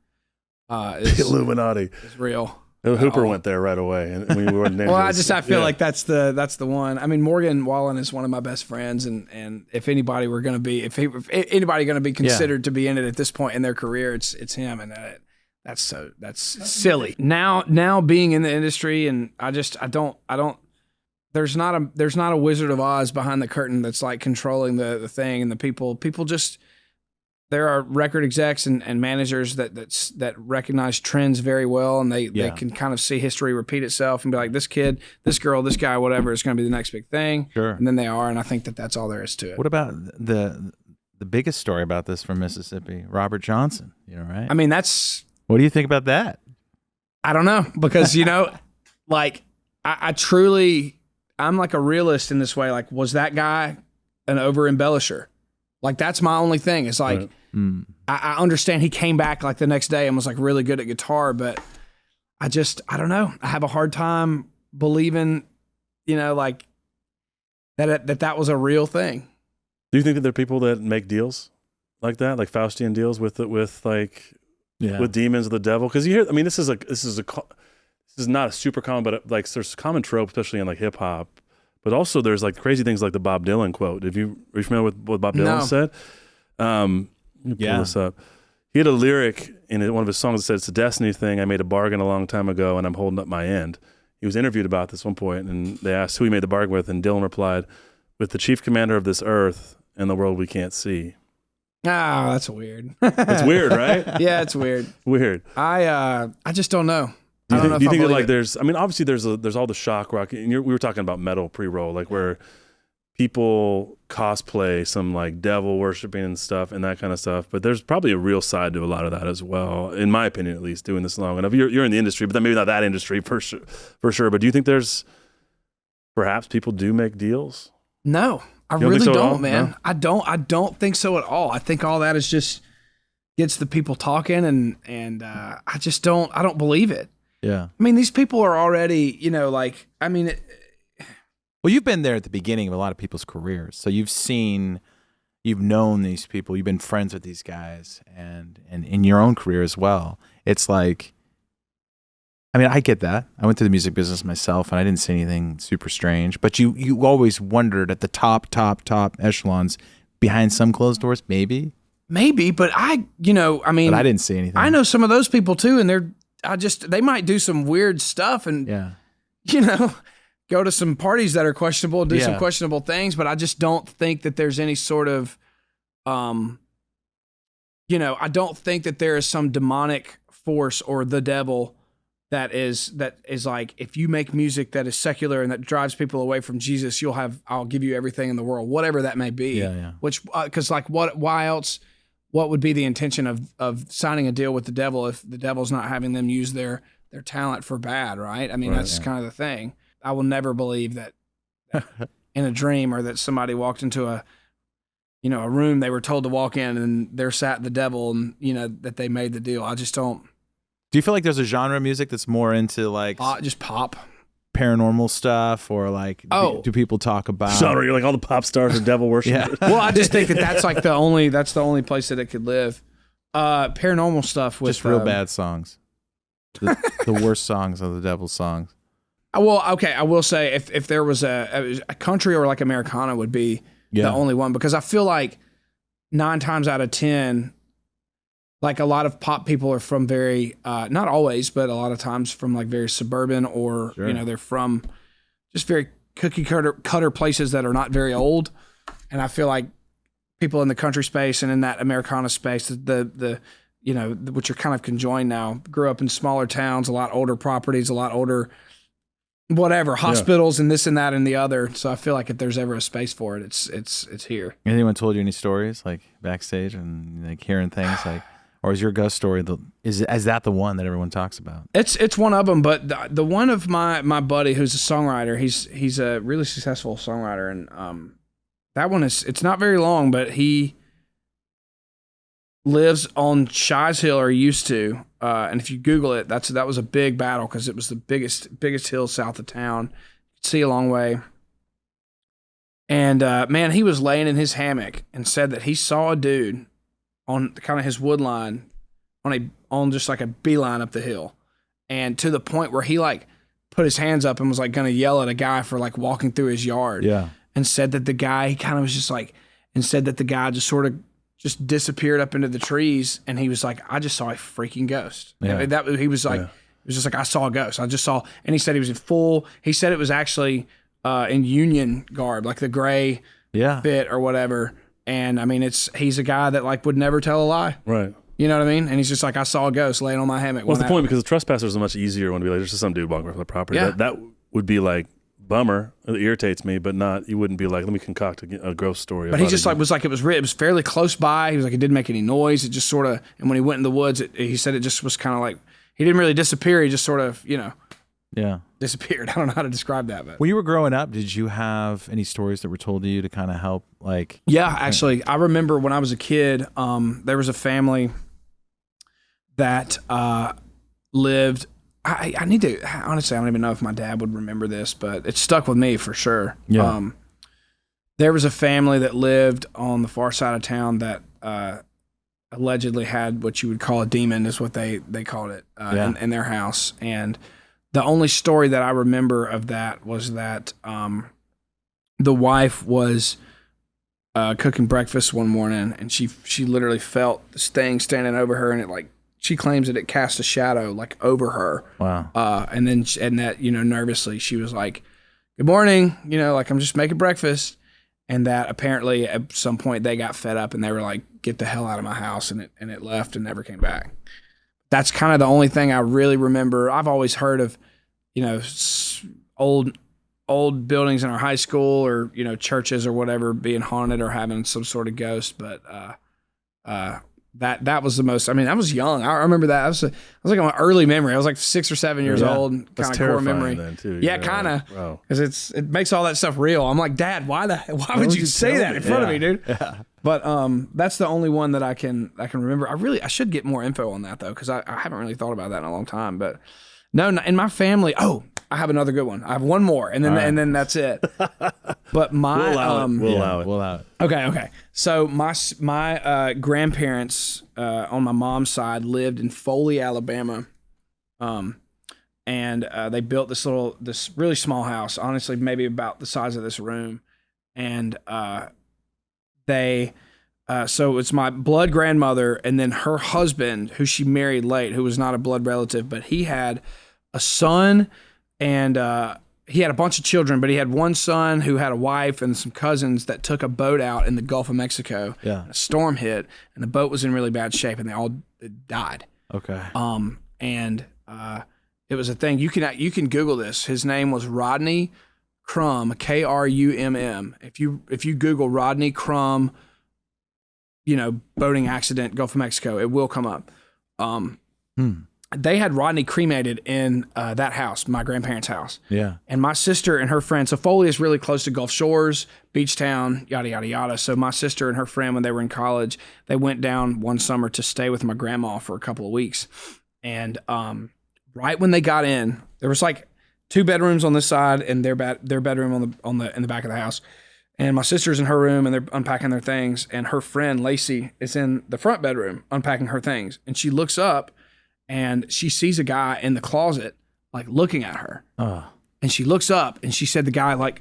the Illuminati is real. Hooper went there right away, and we were well, I feel like that's the one. I mean, Morgan Wallen is one of my best friends, and if anybody were going to be, if anybody going to be considered to be in it at this point in their career, it's him, and that's silly. Now being in the industry, and I don't. There's not a Wizard of Oz behind the curtain that's like controlling the thing, and the people just. There are record execs and managers that recognize trends very well, and they can kind of see history repeat itself and be like, this kid, this girl, this guy, whatever is going to be the next big thing. Sure. And then they are, and I think that's all there is to it. What about the biggest story about this from Mississippi, Robert Johnson? You know, right? I mean, what do you think about that? I don't know, because like I truly, I'm like a realist in this way. Like, was that guy an over embellisher? Like, that's my only thing. It's like, I understand he came back like the next day and was like really good at guitar, but I don't know. I have a hard time believing, like that was a real thing. Do you think that there are people that make deals like that, like Faustian deals with demons of the devil? Because you hear, I mean, this is not a super common, but like there's a common trope, especially in like hip hop. But also there's like crazy things like the Bob Dylan quote. Are you familiar with what Bob Dylan said? Let me pull this up. He had a lyric in one of his songs that said, "It's a destiny thing. I made a bargain a long time ago and I'm holding up my end." He was interviewed about this one point, and they asked who he made the bargain with, and Dylan replied, "With the chief commander of this earth and the world we can't see." Ah, that's weird. It's weird, right? Yeah, it's weird. Weird. I just don't know. Do you think that like there's? I mean, obviously there's all the shock rock. And we were talking about metal pre-roll, like where people cosplay some like devil worshiping and stuff and that kind of stuff. But there's probably a real side to a lot of that as well, in my opinion, at least. Doing this long enough, you're in the industry, but then maybe not that industry for sure. But do you think there's perhaps people do make deals? No, I really don't, man. No? I don't think so at all. I think all that is just gets the people talking, and I don't believe it. Yeah. I mean, these people are already, like, I mean. Well, you've been there at the beginning of a lot of people's careers. So you've known these people, you've been friends with these guys, and in your own career as well. It's like, I mean, I get that. I went through the music business myself, and I didn't see anything super strange. But you always wondered at the top echelons behind some closed doors, maybe. But I mean. But I didn't see anything. I know some of those people too, and they might do some weird stuff and, go to some parties that are questionable, do some questionable things, but I just don't think that there's any sort of, I don't think that there is some demonic force or the devil that is like, if you make music that is secular and that drives people away from Jesus, I'll give you everything in the world, whatever that may be. Yeah. Which, cause like why else? What would be the intention of signing a deal with the devil if the devil's not having them use their talent for bad, right? I mean, that's kind of the thing. I will never believe that in a dream, or that somebody walked into a room they were told to walk in and there sat the devil, and that they made the deal. I just don't. Do you feel like there's a genre of music that's more into like just pop, paranormal stuff, or like do people talk about genre? You're like, all the pop stars are devil worshipers. Yeah. Well, I just think that's like the only place that it could live. Paranormal stuff with just real bad songs, the worst songs of the devil's songs. Well, okay, I will say if there was a country or like Americana would be the only one, because I feel like 9 times out of 10, like a lot of pop people are from very, not always, but a lot of times from like very suburban, or, they're from just very cookie cutter places that are not very old. And I feel like people in the country space and in that Americana space, which are kind of conjoined now, grew up in smaller towns, a lot older properties, a lot older whatever hospitals and this and that and the other. So I feel like if there's ever a space for it, it's here. Anyone told you any stories like backstage and like hearing things like, or is your ghost story is that the one that everyone talks about? It's one of them, but the one of my buddy who's a songwriter, he's a really successful songwriter, and that one it's not very long, but he lives on Shies Hill, or used to, and if you Google it, that was a big battle because it was the biggest hill south of town. You could see a long way. And man, he was laying in his hammock and said that he saw a dude on kind of his wood line on just like a beeline up the hill, and to the point where he like put his hands up and was like gonna yell at a guy for like walking through his yard. Yeah, and said that the guy just sort of just disappeared up into the trees, and he was like, I just saw a freaking ghost. Yeah. He was like, It was just like, I saw a ghost. I just saw, and he said he was he said it was actually in Union garb, like the gray fit or whatever. And I mean, he's a guy that like would never tell a lie. Right. You know what I mean? And he's just like, I saw a ghost laying on my hammock. What's the point? Because the trespassers are much easier one to be like, there's just some dude walking around the property. Yeah. That would be like, bummer. It irritates me, but not. You wouldn't be like, let me concoct a ghost story. But he just like it was fairly close by. He was like, it didn't make any noise. It just sort of, and when he went in the woods, he said it just was kind of like, he didn't really disappear. He just sort of, disappeared. I don't know how to describe that. But when you were growing up, did you have any stories that were told to you to kind of help? Like, yeah, actually, I remember when I was a kid, there was a family that lived. I need to, honestly, I don't even know if my dad would remember this, but it stuck with me for sure. Yeah. There was a family that lived on the far side of town that allegedly had what you would call a demon, is what they called it, in their house. And the only story that I remember of that was that the wife was cooking breakfast one morning, and she literally felt this thing standing over her, and it like, she claims that it cast a shadow like over her. Wow. And that, nervously she was like, good morning, like, I'm just making breakfast. And that apparently at some point they got fed up and they were like, get the hell out of my house. And it left and never came back. That's kind of the only thing I really remember. I've always heard of, old buildings in our high school or, churches or whatever being haunted or having some sort of ghost. But, that was the most. I mean, I was young. I remember that. I was like my early memory. I was like 6 or 7 years old. Kind of core memory. Then too. Yeah, kind of. Because it makes all that stuff real. I'm like, Dad, why would you say that in front of me, dude? Yeah. But that's the only one that I can remember. I should get more info on that though, because I haven't really thought about that in a long time. But no, in my family. Oh, I have another good one. I have one more, and then that's it. But my we'll allow it. Okay. So my grandparents on my mom's side lived in Foley, Alabama, and they built this really small house. Honestly, maybe about the size of this room, and so it's my blood grandmother, and then her husband, who she married late, who was not a blood relative, but he had a son. And he had a bunch of children, but he had one son who had a wife and some cousins that took a boat out in the Gulf of Mexico. Yeah. A storm hit, and the boat was in really bad shape, and they all died. Okay. And it was a thing. You can Google this. His name was Rodney Crum, Krumm. If you Google Rodney Crum, boating accident, Gulf of Mexico, it will come up. They had Rodney cremated in that house, my grandparents' house. Yeah. And my sister and her friend, so Foley is really close to Gulf Shores, beach town, yada, yada, yada. So my sister and her friend, when they were in college, they went down one summer to stay with my grandma for a couple of weeks. And right when they got in, there was like 2 bedrooms on this side and their bedroom in the back of the house. And my sister's in her room and they're unpacking their things. And her friend, Lacey, is in the front bedroom unpacking her things. And she looks up, and she sees a guy in the closet, like looking at her. And she looks up, and she said the guy like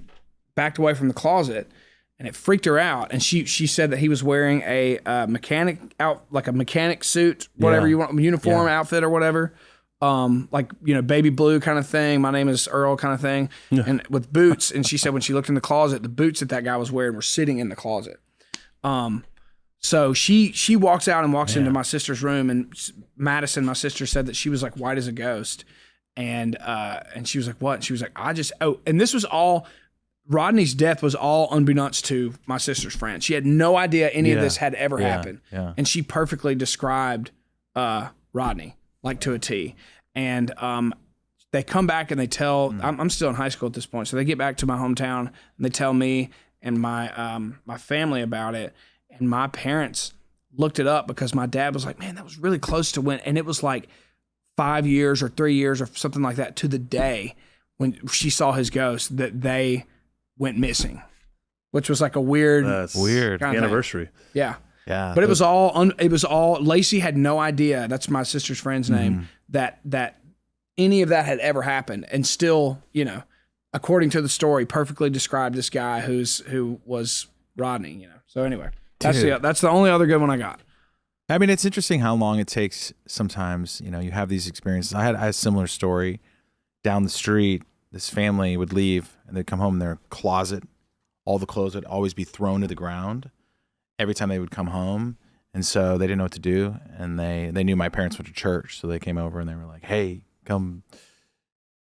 backed away from the closet, and it freaked her out. And she said that he was wearing a mechanic suit, whatever you want, uniform outfit or whatever, like baby blue kind of thing. My name is Earl kind of thing, and with boots. And she said when she looked in the closet, the boots that guy was wearing were sitting in the closet. So she walks out and walks into my sister's room, and Madison, my sister, said that she was like white as a ghost. And she was like, what? And she was like, and this was all, Rodney's death was all unbeknownst to my sister's friend. She had no idea any of this had ever happened. Yeah. And she perfectly described Rodney, like to a T. And they come back and they tell, I'm still in high school at this point, so they get back to my hometown and they tell me and my family about it. And my parents looked it up because my dad was like, man, that was really close to when, and it was like 5 years or 3 years or something like that to the day when she saw his ghost that they went missing, which was like a weird anniversary. Yeah. Yeah. But it was all, Lacey had no idea, that's my sister's friend's name, that any of that had ever happened. And still, according to the story, perfectly described this guy who was Rodney, So anyway, that's the only other good one I got. I mean, it's interesting how long it takes sometimes, you have these experiences. I had a similar story down the street. This family would leave and they'd come home in their closet. All the clothes would always be thrown to the ground every time they would come home. And so they didn't know what to do. And they knew my parents went to church. So they came over and they were like, hey, come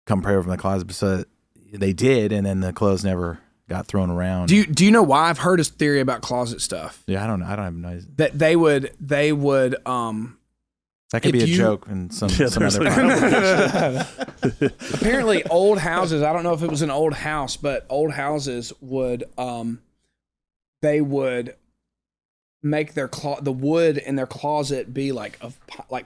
pray over in the closet. So they did. And then the clothes never got thrown around. Do you know why? I've heard a theory about closet stuff. Yeah, I don't know. I don't have no idea. That they would that could be a joke in some other Apparently old houses, I don't know if it was an old house, but old houses would they would make the wood in their closet be like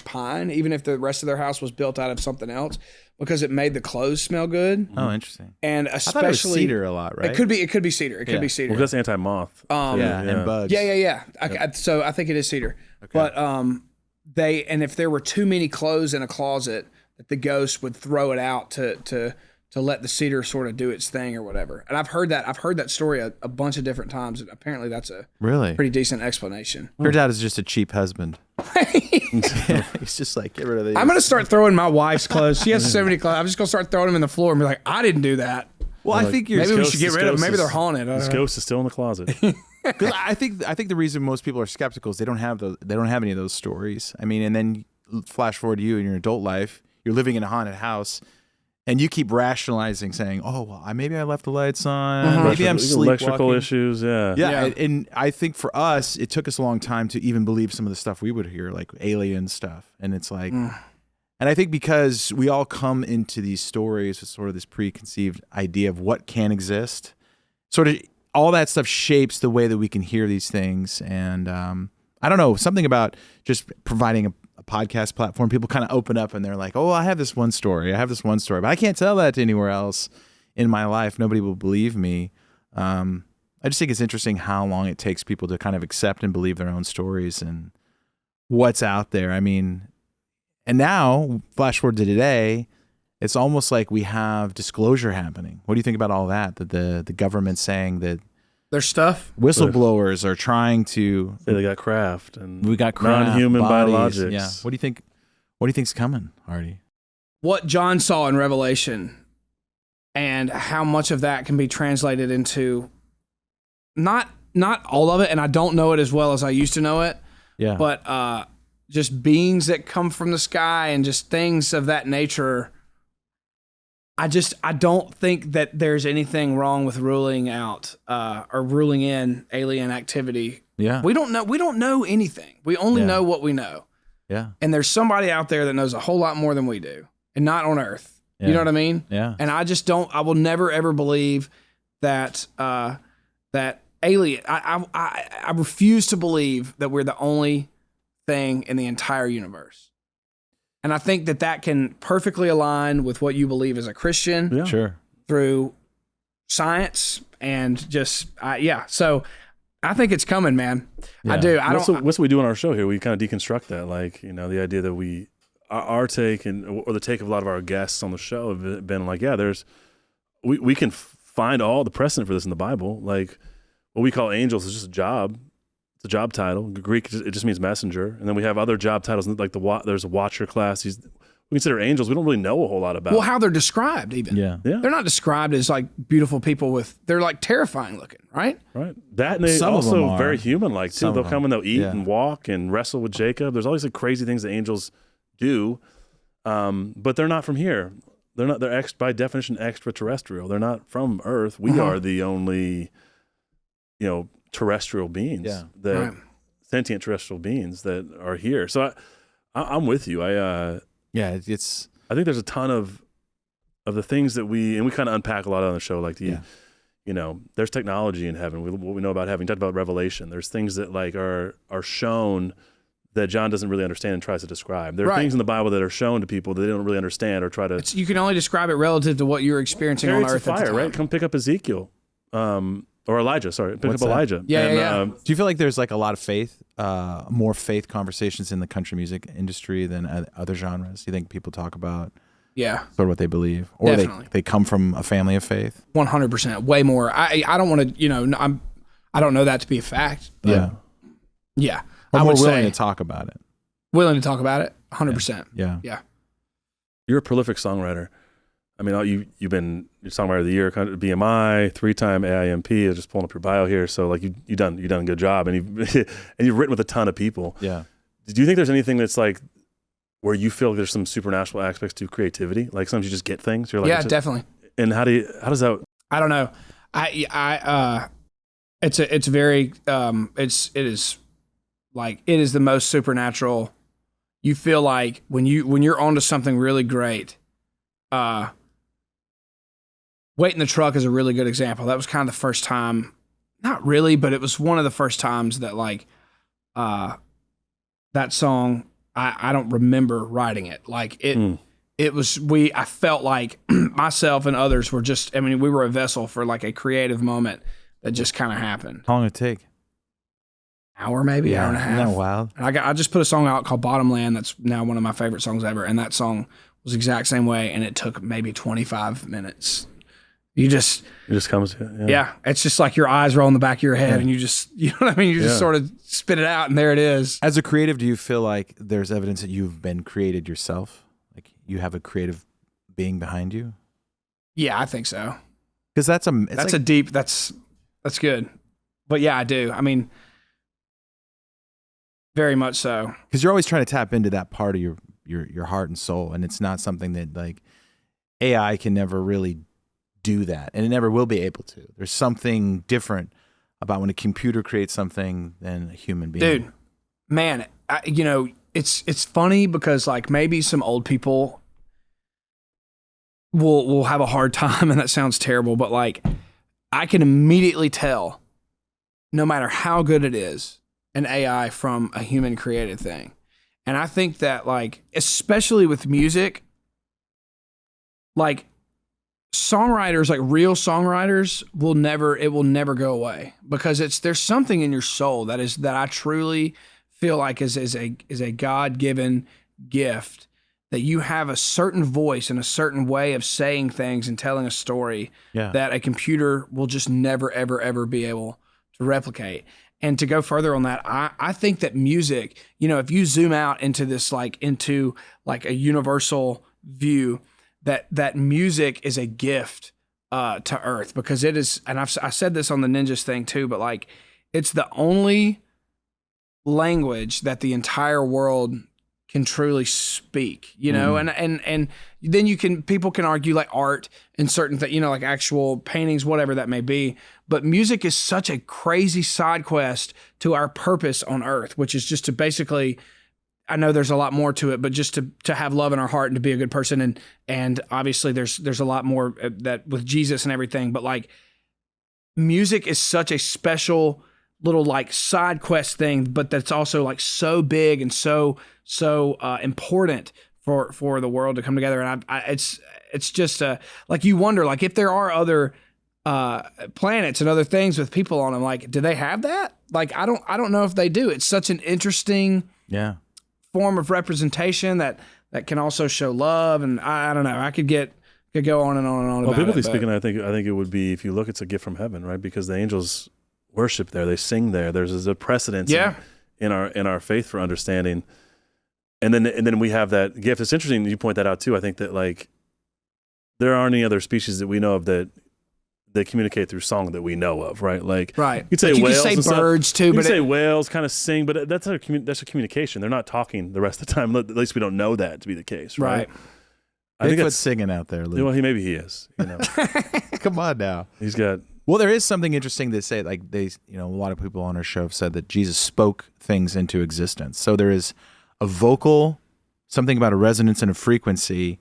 pine, even if the rest of their house was built out of something else, because it made the clothes smell good. Oh, interesting. And especially I thought it was cedar a lot, right? It could be cedar. It could be cedar. Well, that's anti-moth. And bugs. Yeah. So I think it is cedar. Okay. But if there were too many clothes in a closet, that the ghost would throw it out to let the cedar sort of do its thing or whatever. And I've heard that story a bunch of different times. And apparently that's a pretty decent explanation. Your dad is just a cheap husband. He's just like, get rid of these. I'm going to start throwing my wife's clothes. She has so many clothes. I'm just going to start throwing them in the floor and be like, I didn't do that. Well, I think maybe we should get rid of them. Maybe they're haunted. This ghost is still in the closet. Because I think the reason most people are skeptical is they don't have any of those stories. I mean, and then flash forward to you in your adult life, you're living in a haunted house, and you keep rationalizing, saying, "Oh, well, maybe I left the lights on. Maybe I'm sleepwalking." Electrical issues, yeah. And I think for us, it took us a long time to even believe some of the stuff we would hear, like alien stuff, and it's like. And I think because we all come into these stories with sort of this preconceived idea of what can exist, sort of all that stuff shapes the way that we can hear these things. And I don't know, something about just providing a podcast platform, people kind of open up and they're like, oh, I have this one story, but I can't tell that to anywhere else in my life. Nobody will believe me. I just think it's interesting how long it takes people to kind of accept and believe their own stories and what's out there. I mean, and now, flash forward to today, it's almost like we have disclosure happening. What do you think about all that? That the government's saying that their stuff, whistleblowers are trying to say they got craft and we got craft, non-human bodies. biologics. Yeah. What do you think? What do you think's coming, Artie? What John saw in Revelation, and how much of that can be translated into not all of it, and I don't know it as well as I used to know it. Yeah. But just beings that come from the sky and just things of that nature. I don't think that there's anything wrong with ruling out or ruling in alien activity. Yeah. We don't know anything. We only know what we know. Yeah. And there's somebody out there that knows a whole lot more than we do, and not on Earth. Yeah. You know what I mean? Yeah. And I will never ever believe that that alien. I refuse to believe that we're the only thing in the entire universe. And I think that can perfectly align with what you believe as a Christian. Yeah. Sure. Through science and just, So I think it's coming, man. Yeah. I do. What's what we do on our show here? We kind of deconstruct that. Like, the idea that our take or the take of a lot of our guests on the show have been like, we can find all the precedent for this in the Bible. Like what we call angels is just a job. It's a job title. Greek, it just means messenger. And then we have other job titles, like there's a watcher class. We consider angels. We don't really know a whole lot about. Well, how they're described, even. Yeah. They're not described as like beautiful people they're like terrifying looking, right? Right. That, and they also very human-like too. They'll come and they'll eat and walk and wrestle with Jacob. There's all these like crazy things that angels do, but they're not from here. They're not. They're by definition extraterrestrial. They're not from Earth. We are the only, terrestrial beings sentient terrestrial beings that are here. So I'm with you. I think there's a ton of the things that we kind of unpack a lot on the show, like there's technology in heaven. What we know about heaven. We talked about Revelation. There's things that like are shown that John doesn't really understand and tries to describe. There are things in the Bible that are shown to people that they don't really understand or try to. You can only describe it relative to what you're experiencing on Earth. Fire, right? Come pick up Ezekiel, or Elijah. Sorry, pick up Elijah. Yeah. Do you feel like there's like a lot of faith, more faith conversations in the country music industry than other genres? Do you think people talk about? Yeah, sort of what they believe, or they come from a family of faith. 100%, way more. I don't want to, I don't know that to be a fact. But yeah. Or more willing to talk about it. Willing to talk about it, 100%. Yeah. You're a prolific songwriter. I mean, you've been Songwriter of the Year, kind of BMI, 3-time AIMP. I was just pulling up your bio here, so like you've done a good job, and you've written with a ton of people. Yeah. Do you think there's anything that's like where you feel there's some supernatural aspects to creativity? Like sometimes you just get things. You're like, definitely. And how does that? I don't know. It's very it is the most supernatural. You feel like when you're onto something really great. Wait in the Truck is a really good example. That was kind of the first time, not really, but it was one of the first times that like that song. I don't remember writing it. Like it was. I felt like myself and others were just. I mean, we were a vessel for like a creative moment that just kind of happened. How long did it take? Hour, maybe hour and a half. Isn't that wild? And I just put a song out called Bottomland. That's now one of my favorite songs ever. And that song was the exact same way. And it took maybe 25 minutes. It just comes. Yeah. It's just like your eyes roll in the back of your head and you just, you know what I mean? You just sort of spit it out and there it is. As a creative, do you feel like there's evidence that you've been created yourself? Like you have a creative being behind you? Yeah, I think so. Because that's good. But yeah, I do. I mean, very much so. Because you're always trying to tap into that part of your heart and soul, and it's not something that like AI can never really do that, and it never will be able to. There's something different about when a computer creates something than a human being. Dude, man, it's funny because like maybe some old people will have a hard time, and that sounds terrible, but like I can immediately tell, no matter how good it is, an AI from a human created thing. And I think that like, especially with music, like songwriters, like real songwriters will never go away because there's something in your soul that I truly feel like is a God-given gift that you have a certain voice and a certain way of saying things and telling a story that a computer will just never, ever, ever be able to replicate. And to go further on that, I think that music, if you zoom out into this, into a universal view, that music is a gift to Earth because it is, and I said this on the Ninjas thing too, but like it's the only language that the entire world can truly speak, and then people can argue like art and certain things, like actual paintings, whatever that may be. But music is such a crazy side quest to our purpose on Earth, which is just to basically, I know there's a lot more to it, but just to have love in our heart and to be a good person. And obviously there's a lot more that with Jesus and everything, but like music is such a special little like side quest thing, but that's also like so big and so important for the world to come together. And it's just like you wonder like if there are other planets and other things with people on them, like do they have that? Like I don't know if they do. It's such an interesting form of representation that can also show love, and I don't know. I could go on and on and on. Well, about biblically it, speaking, I think it would be, if you look, it's a gift from heaven, right? Because the angels worship there, they sing there. There's a precedence in our faith for understanding, and then we have that gift. It's interesting you point that out too. I think that like there aren't any other species that we know of that they communicate through song that we know of, right? Like, right. You'd say whales, you could say birds too, but say whales kind of sing, but that's a communication. They're not talking the rest of the time. At least we don't know that to be the case, right? I think Bigfoot's singing out there, Luke. Well, maybe he is. You know, Come on now. he's got. Well, there is something interesting to say. Like a lot of people on our show have said that Jesus spoke things into existence. So there is a vocal, something about a resonance and a frequency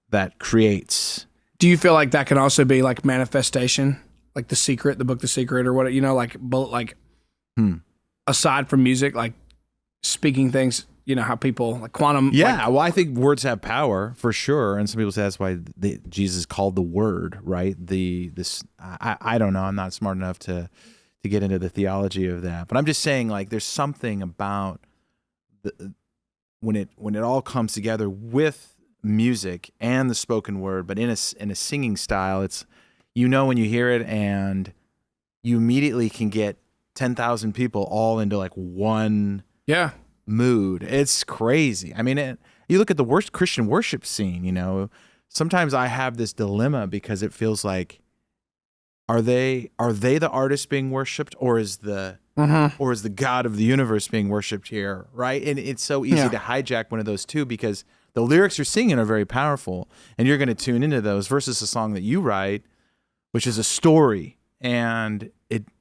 that creates. Do you feel like that can also be like manifestation, like The Secret, the book The Secret, or what, aside from music, like speaking things, how people like quantum. Yeah, well, I think words have power for sure, and some people say that's why Jesus called the Word, right? I don't know. I'm not smart enough to get into the theology of that, but I'm just saying, like, there's something about when it all comes together with music and the spoken word, but in a singing style, it's when you hear it, and you immediately can get 10,000 people all into like one mood. It's crazy. I mean, you look at the worst Christian worship scene. Sometimes I have this dilemma because it feels like, are they the artist being worshipped, or is the God of the universe being worshipped here, right? And it's so easy to hijack one of those two because the lyrics you're singing are very powerful, and you're going to tune into those versus a song that you write, which is a story, and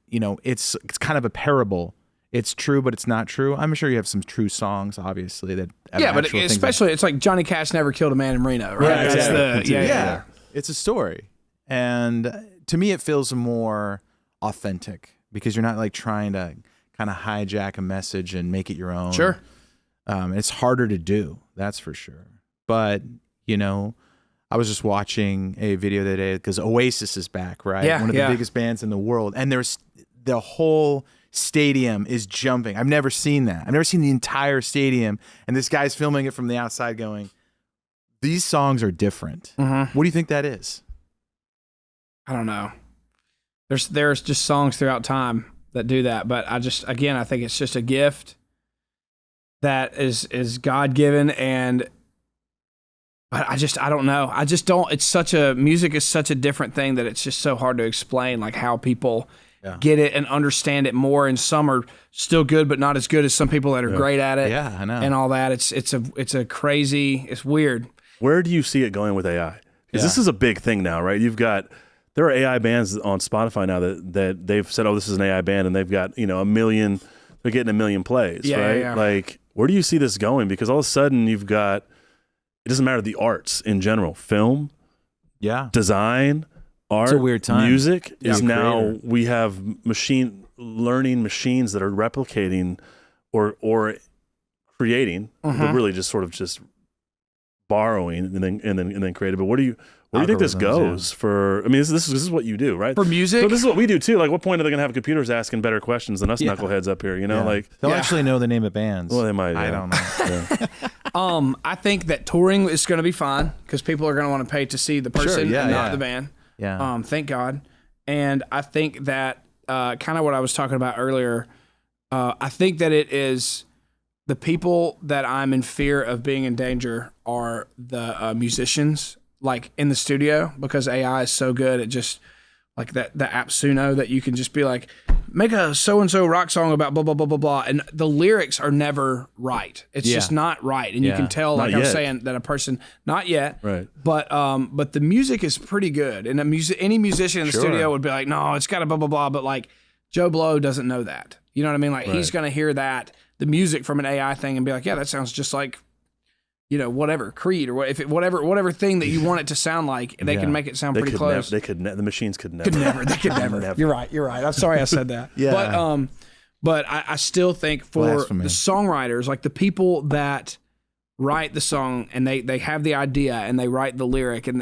it's kind of a parable. It's true, but it's not true. I'm sure you have some true songs, obviously, that but especially it's like Johnny Cash never killed a man in Reno, right? Yeah, That's yeah. It's a story, and to me, it feels more authentic because you're not like trying to kind of hijack a message and make it your own. Sure. It's harder to do, that's for sure. But, I was just watching a video the other day because Oasis is back, right? Yeah, one of the biggest bands in the world. And there's the whole stadium is jumping. I've never seen that. I've never seen the entire stadium. And this guy's filming it from the outside going, these songs are different. Mm-hmm. What do you think that is? I don't know. There's just songs throughout time that do that. But I think it's just a gift that is God-given, but I don't know. I just don't. Music is such a different thing that it's just so hard to explain, like how people get it and understand it more. And some are still good, but not as good as some people that are great at it. Yeah, I know. And all that. It's weird. Where do you see it going with AI? Because this is a big thing now, right? There are AI bands on Spotify now that they've said, oh, this is an AI band, and they've got, a million, they're getting 1 million plays, right? Yeah. Like, where do you see this going? Because all of a sudden you've got, it doesn't matter the arts in general, film, design, art, it's a weird time. Music is now, we have machine learning machines that are replicating or creating, but really just sort of just borrowing and then creating. But where do you think this goes for? I mean, this is what you do, right? For music, so this is what we do too. Like, what point are they going to have computers asking better questions than us knuckleheads up here? Like they'll actually know the name of bands. Well, they might. I don't know. I think that touring is going to be fine because people are going to want to pay to see the person and not the band. Yeah. Thank God. And I think that kind of what I was talking about earlier. I think that it is the people that I'm in fear of being in danger are the musicians, like in the studio, because AI is so good at just like the app Suno that you can just be like, make a so-and-so rock song about blah, blah, blah, blah, blah. And the lyrics are never right. It's just not right. And you can tell, like I was saying, that a person, not yet, right? But the music is pretty good. And any musician in the studio would be like, no, it's got a blah, blah, blah. But like Joe Blow doesn't know that. You know what I mean? Like he's going to hear the music from an AI thing and be like, yeah, that sounds just like, whatever Creed or whatever thing that you want it to sound like, they can make it sound pretty close. The machines could never. They could never. You're right. I'm sorry I said that. But I still think for Blasphemy. the songwriters, like the people that write the song and they have the idea and they write the lyric and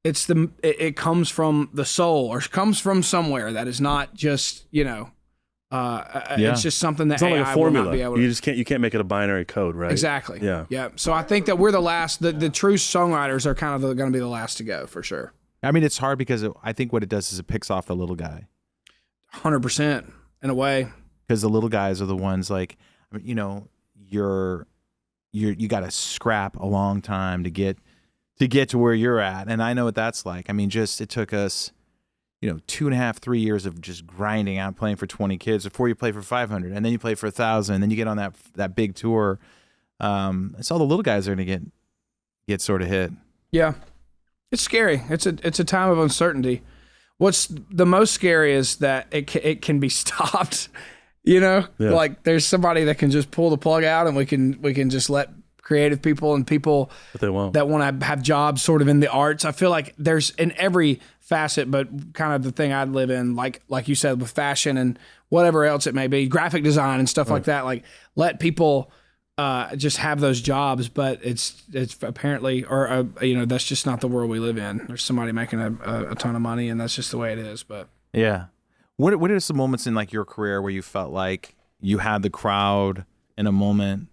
it comes from the soul or comes from somewhere that is not just, it's just something that it's not AI like a formula. will not be able to. You can't make it a binary code, right? Exactly. Yeah. So I think that we're the last. The true songwriters are kind of going to be the last to go for sure. I mean, it's hard because I think what it does is it picks off the little guy. 100% in a way. Because the little guys are the ones like, you got to scrap a long time to get to where you're at, and I know what that's like. I mean, it took us 2.5, 3 years of just grinding out, playing for 20 kids before you play for 500, and then you play for 1,000, and then you get on that big tour. it's all the little guys are going to get sort of hit. Yeah, it's scary. It's a time of uncertainty. What's the most scary is that it can be stopped. Like there's somebody that can just pull the plug out, and we can just let creative people and people that want to have jobs sort of in the arts. I feel like there's in every facet, but kind of the thing I'd live in, like you said, with fashion and whatever else it may be, graphic design and stuff like that. Like let people just have those jobs, but it's apparently, or that's just not the world we live in. There's somebody making a ton of money, and that's just the way it is. But yeah, what are some moments in like your career where you felt like you had the crowd in a moment?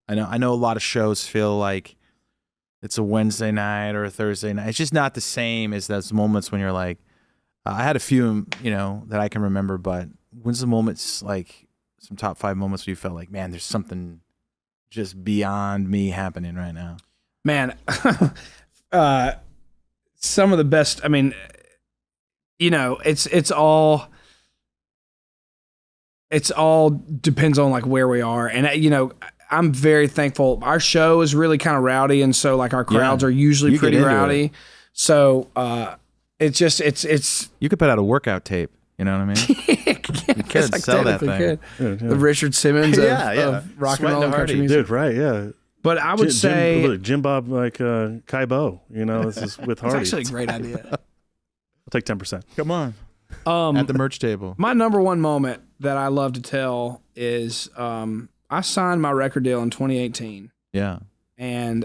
I know a lot of shows feel like it's a Wednesday night or a Thursday night. It's just not the same as those moments when you're like, I had a few, that I can remember, but when's the moments, like some top 5 moments where you felt like, man, there's something just beyond me happening right now? Man, some of the best, I mean, it's all depends on like where we are. And, I'm very thankful. Our show is really kind of rowdy, and so like our crowds are usually pretty rowdy. So it's you could put out a workout tape. You know what I mean? You could sell that thing. The Richard Simmons of rock and roll and country music. Dude, right? Yeah. But I would say Jim Bob like Kai Bo. This is with Hardy. It's actually a great idea. I'll take 10%. Come on. At the merch table. My number one moment that I love to tell is I signed my record deal in 2018. Yeah. And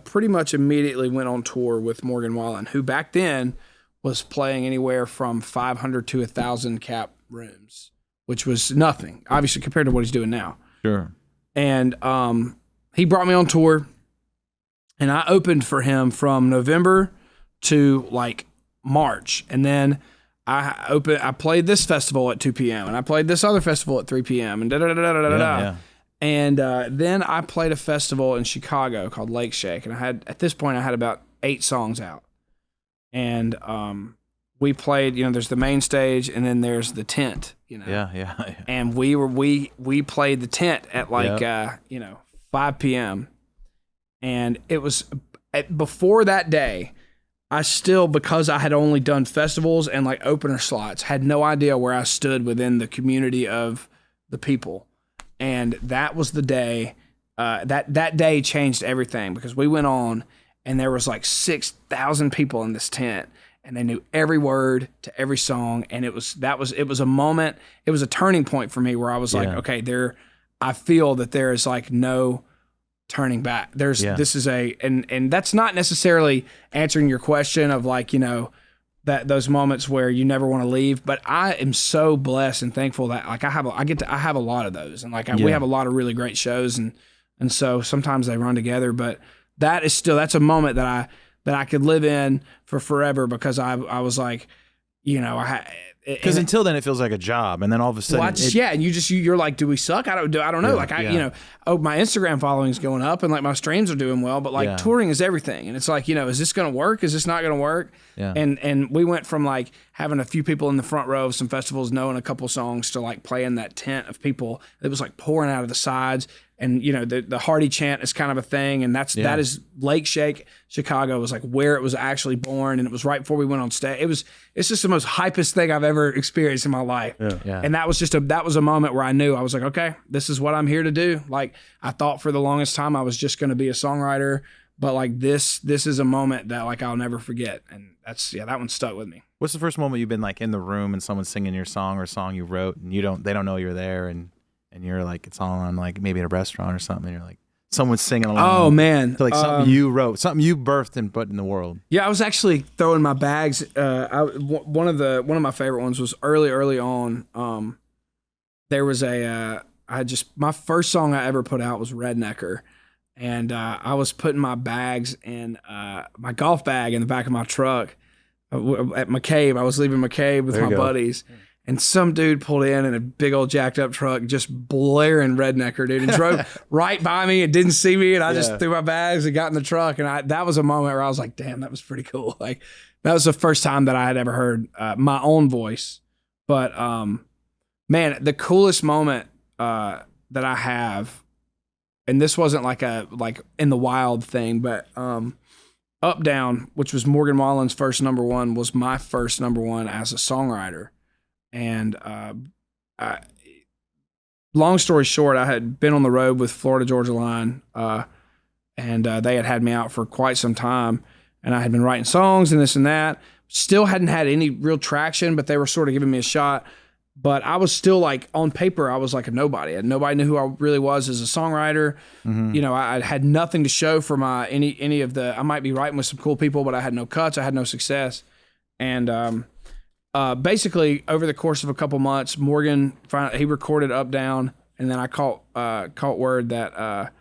pretty much immediately went on tour with Morgan Wallen, who back then was playing anywhere from 500 to 1,000 cap rooms, which was nothing, obviously, compared to what he's doing now. Sure. And he brought me on tour, and I opened for him from November to like March. And then I played this festival at 2 p.m. and I played this other festival at 3 p.m. and da-da-da-da-da-da. And then I played a festival in Chicago called Lake Shake. And at this point, I had about 8 songs out. And we played, there's the main stage and then there's the tent, Yeah. And we played the tent at like, 5 p.m. And it was before that day, I still, because I had only done festivals and like opener slots, had no idea where I stood within the community of the people. And that was the day, that day changed everything, because we went on and there was like 6,000 people in this tent, and they knew every word to every song. And it was a moment, it was a turning point for me where I was like, okay, I feel that there is like no turning back. This is and that's not necessarily answering your question of like, that those moments where you never want to leave, but I am so blessed and thankful that like I have a lot of those, and like we have a lot of really great shows, and so sometimes they run together, but that's a moment that I could live in for forever, because I was like, because until then it feels like a job, and then all of a sudden, and you're like, do we suck? I don't know. Like my Instagram following is going up, and like my streams are doing well, but like touring is everything, and it's like, is this going to work? Is this not going to work? Yeah. And we went from like having a few people in the front row of some festivals knowing a couple songs to like playing that tent of people that was like pouring out of the sides. And the Hardy chant is kind of a thing, and that is Lake Shake, Chicago was like where it was actually born, and it was right before we went on stage. It's just the most hypest thing I've ever experienced in my life. Yeah. And that was a moment where I knew, I was like, okay, this is what I'm here to do. Like I thought for the longest time I was just going to be a songwriter, but like this is a moment that like I'll never forget, and that one stuck with me. What's the first moment you've been like in the room and someone's singing your song or a song you wrote, and they don't know you're there, and you're like, it's all on like maybe at a restaurant or something, and you're like, someone's singing along. Oh man, to like something you wrote, something you birthed and put in the world. Yeah, I was actually throwing my bags. One of my favorite ones was early on. There was my first song I ever put out was Rednecker, and I was putting my bags in my golf bag in the back of my truck at McCabe. I was leaving McCabe with my buddies. And some dude pulled in a big old jacked up truck, just blaring Rednecker, dude, and drove right by me and didn't see me. And I just threw my bags and got in the truck. And that was a moment where I was like, damn, that was pretty cool. Like that was the first time that I had ever heard my own voice. But man, the coolest moment that I have and this wasn't like in the wild thing, but Up Down, which was Morgan Wallen's first number one, was my first number one as a songwriter. And long story short, I had been on the road with Florida Georgia Line, and they had me out for quite some time, and I had been writing songs and this and that. Still hadn't had any real traction, but they were sort of giving me a shot. But I was still like, on paper, I was like a nobody. And nobody knew who I really was as a songwriter. Mm-hmm. You know, I had nothing to show for my any of the. I might be writing with some cool people, but I had no cuts. I had no success. And basically, over the course of a couple months, Morgan he recorded Up Down, and then I caught word that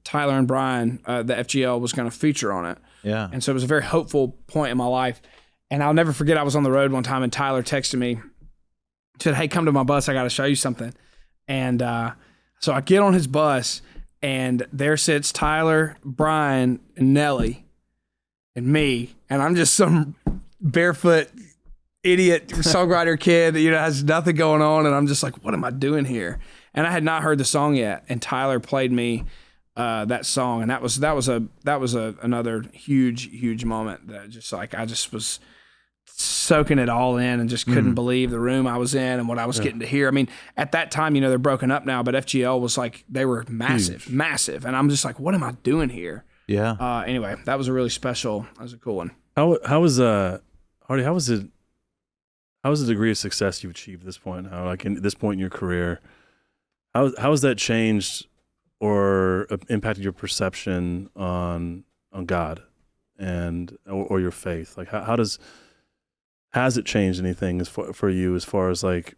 Tyler and Brian, the FGL, was going to feature on it. Yeah. And so it was a very hopeful point in my life. And I'll never forget, I was on the road one time, and Tyler texted me, said, "Hey, come to my bus. I got to show you something." And so I get on his bus, and there sits Tyler, Brian, and Nelly, and me. And I'm just some barefoot idiot songwriter kid that, you know, has nothing going on. And I'm just like, what am I doing here? And I had not heard the song yet. And Tyler played me that song. And that was another huge moment that I just was soaking it all in and just couldn't believe the room I was in and what I was getting to hear. I mean, at that time, you know, they're broken up now, but FGL was like, they were massive. And I'm just like, what am I doing here? Yeah. Anyway, that was that was a cool one. How was Hardy, how was the degree of success you've achieved at this point? How, like, in this point in your career, how has that changed or impacted your perception on God and or your faith? Like, has it changed anything for you as far as, like,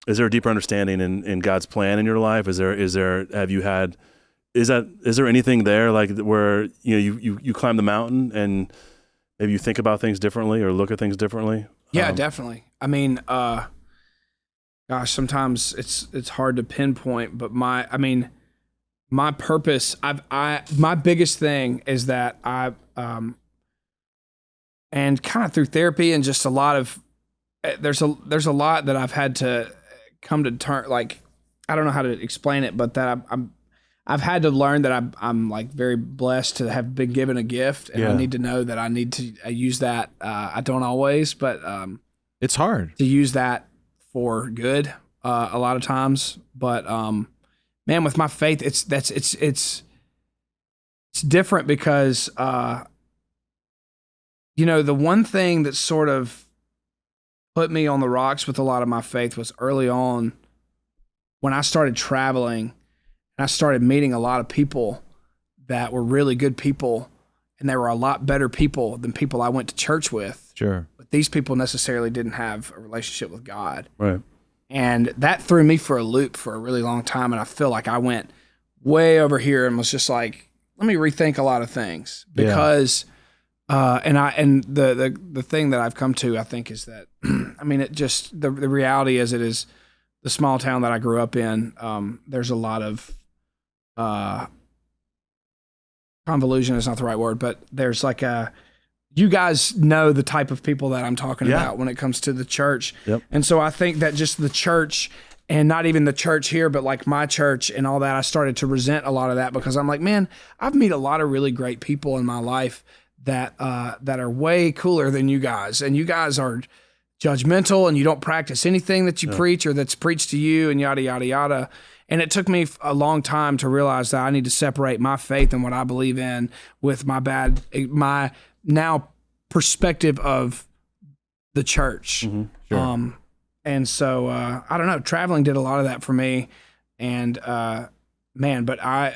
is there a deeper understanding in God's plan in your life? Is there anything there, like, where, you know, you climb the mountain and maybe you think about things differently or look at things differently? Yeah, definitely. I mean, gosh, sometimes it's hard to pinpoint, but my purpose, my biggest thing is that and kind of through therapy and just a lot of, there's a lot that I've had to come to term, like, I don't know how to explain it, but that I've had to learn that I'm like very blessed to have been given a gift, and I need to know that I need to use that. I don't always, but it's hard to use that for good a lot of times. But man, with my faith, it's different because you know, the one thing that sort of put me on the rocks with a lot of my faith was early on when I started traveling and I started meeting a lot of people that were really good people, and they were a lot better people than people I went to church with. Sure. But these people necessarily didn't have a relationship with God. Right. And that threw me for a loop for a really long time, and I feel like I went way over here and was just like, let me rethink a lot of things. Because and the thing that I've come to, I think, is that I mean, it just the reality is, it is the small town that I grew up in. There's a lot of convolution is not the right word, but there's like you guys know the type of people that I'm talking about when it comes to the church. Yep. And so I think that just the church, and not even the church here, but like my church and all that, I started to resent a lot of that, because I'm like, man, I've met a lot of really great people in my life that are way cooler than you guys. And you guys are judgmental, and you don't practice anything that you preach or that's preached to you, and yada, yada, yada. And it took me a long time to realize that I need to separate my faith and what I believe in with my now perspective of the church. Mm-hmm. Sure. And so, I don't know, traveling did a lot of that for me. And, man, but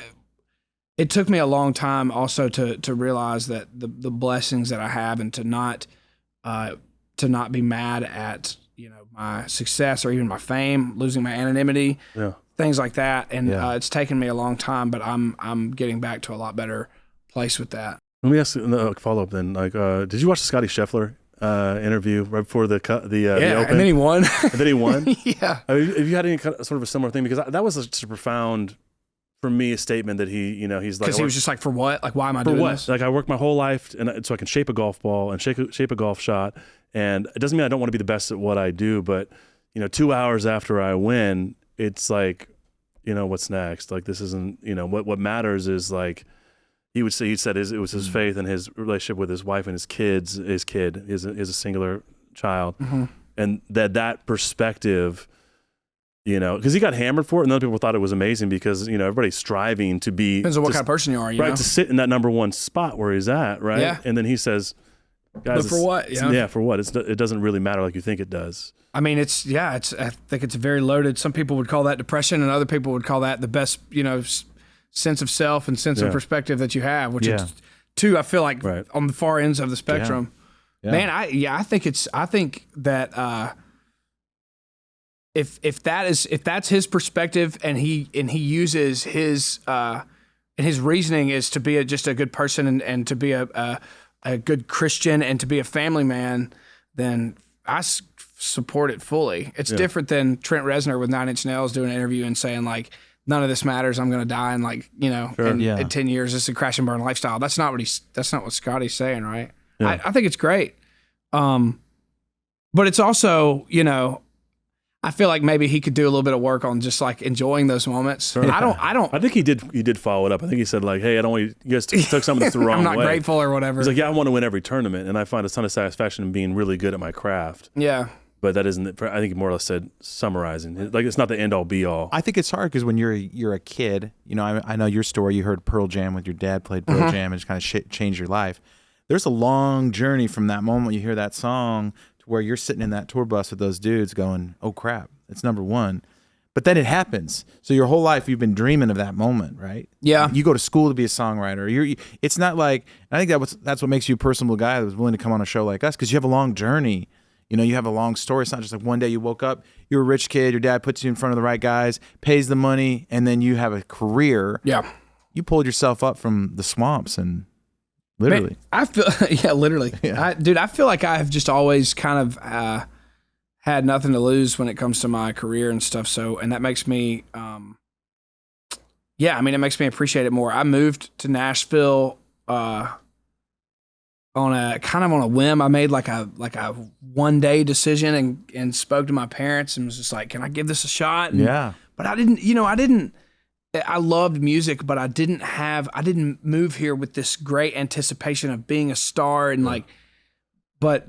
it took me a long time also to realize that the blessings that I have, and to not be mad at, you know, my success or even my fame, losing my anonymity, things like that. And it's taken me a long time, but I'm getting back to a lot better place with that. Let me ask a follow up then. Like, did you watch the Scotty Scheffler interview right before the Open? And then he won. Yeah. I mean, have you had any kind of, sort of a similar thing? Because that was such a profound, for me, a statement that he's like, because he was just like, for what? Like, why am I doing this? Like, I worked my whole life so I can shape a golf ball and shape a golf shot. And it doesn't mean I don't want to be the best at what I do, but, you know, 2 hours after I win, it's like, what's next? Like, this isn't, what matters is like, he said it was his faith and his relationship with his wife and his kid is a singular child. Mm-hmm. And that perspective, because he got hammered for it, and other people thought it was amazing because, everybody's striving to be. Depends on what kind of person you are, right, to sit in that number one spot where he's at, right? Yeah. And then he says, guys, but for what? Yeah, for what? It doesn't really matter like you think it does. I mean, I think it's very loaded. Some people would call that depression, and other people would call that the best, sense of self and sense of perspective that you have, which is two, I feel like, on the far ends of the spectrum. Yeah. Man, I think that if that's his perspective and he uses his and his reasoning is to be just a good person and to be a good Christian and to be a family man, then I support it fully. It's different than Trent Reznor with 9 Inch Nails doing an interview and saying like, none of this matters. I'm going to die in in 10 years. It's a crash and burn lifestyle. That's not what Scotty's saying, right? Yeah. I think it's great. But it's also, I feel like maybe he could do a little bit of work on just like enjoying those moments. Sure. I think he did follow it up. I think he said like, hey, I don't want you guys took something the wrong way. I'm not grateful or whatever. He's like, yeah, I want to win every tournament, and I find a ton of satisfaction in being really good at my craft. Yeah. But that isn't, I think he more or less said summarizing. Like, it's not the end all be all. I think it's hard because when you're a kid, I know your story, you heard Pearl Jam with your dad played Pearl Jam and just kind of changed your life. There's a long journey from that moment you hear that song to where you're sitting in that tour bus with those dudes going, oh crap, it's number one. But then it happens. So your whole life you've been dreaming of that moment, right? Yeah. You go to school to be a songwriter. It's not like, I think that's what makes you a personable guy that was willing to come on a show like us, because you have a long journey. You have a long story. It's not just like one day you woke up, you're a rich kid, your dad puts you in front of the right guys, pays the money, and then you have a career. Yeah. You pulled yourself up from the swamps and literally. Man, I feel, literally. Yeah. I feel like I have just always kind of had nothing to lose when it comes to my career and stuff. So, and that makes me, it makes me appreciate it more. I moved to Nashville, on a whim. I made like a one day decision and spoke to my parents and was just like, can I give this a shot? And, but I didn't, I loved music, but I didn't move here with this great anticipation of being a star and but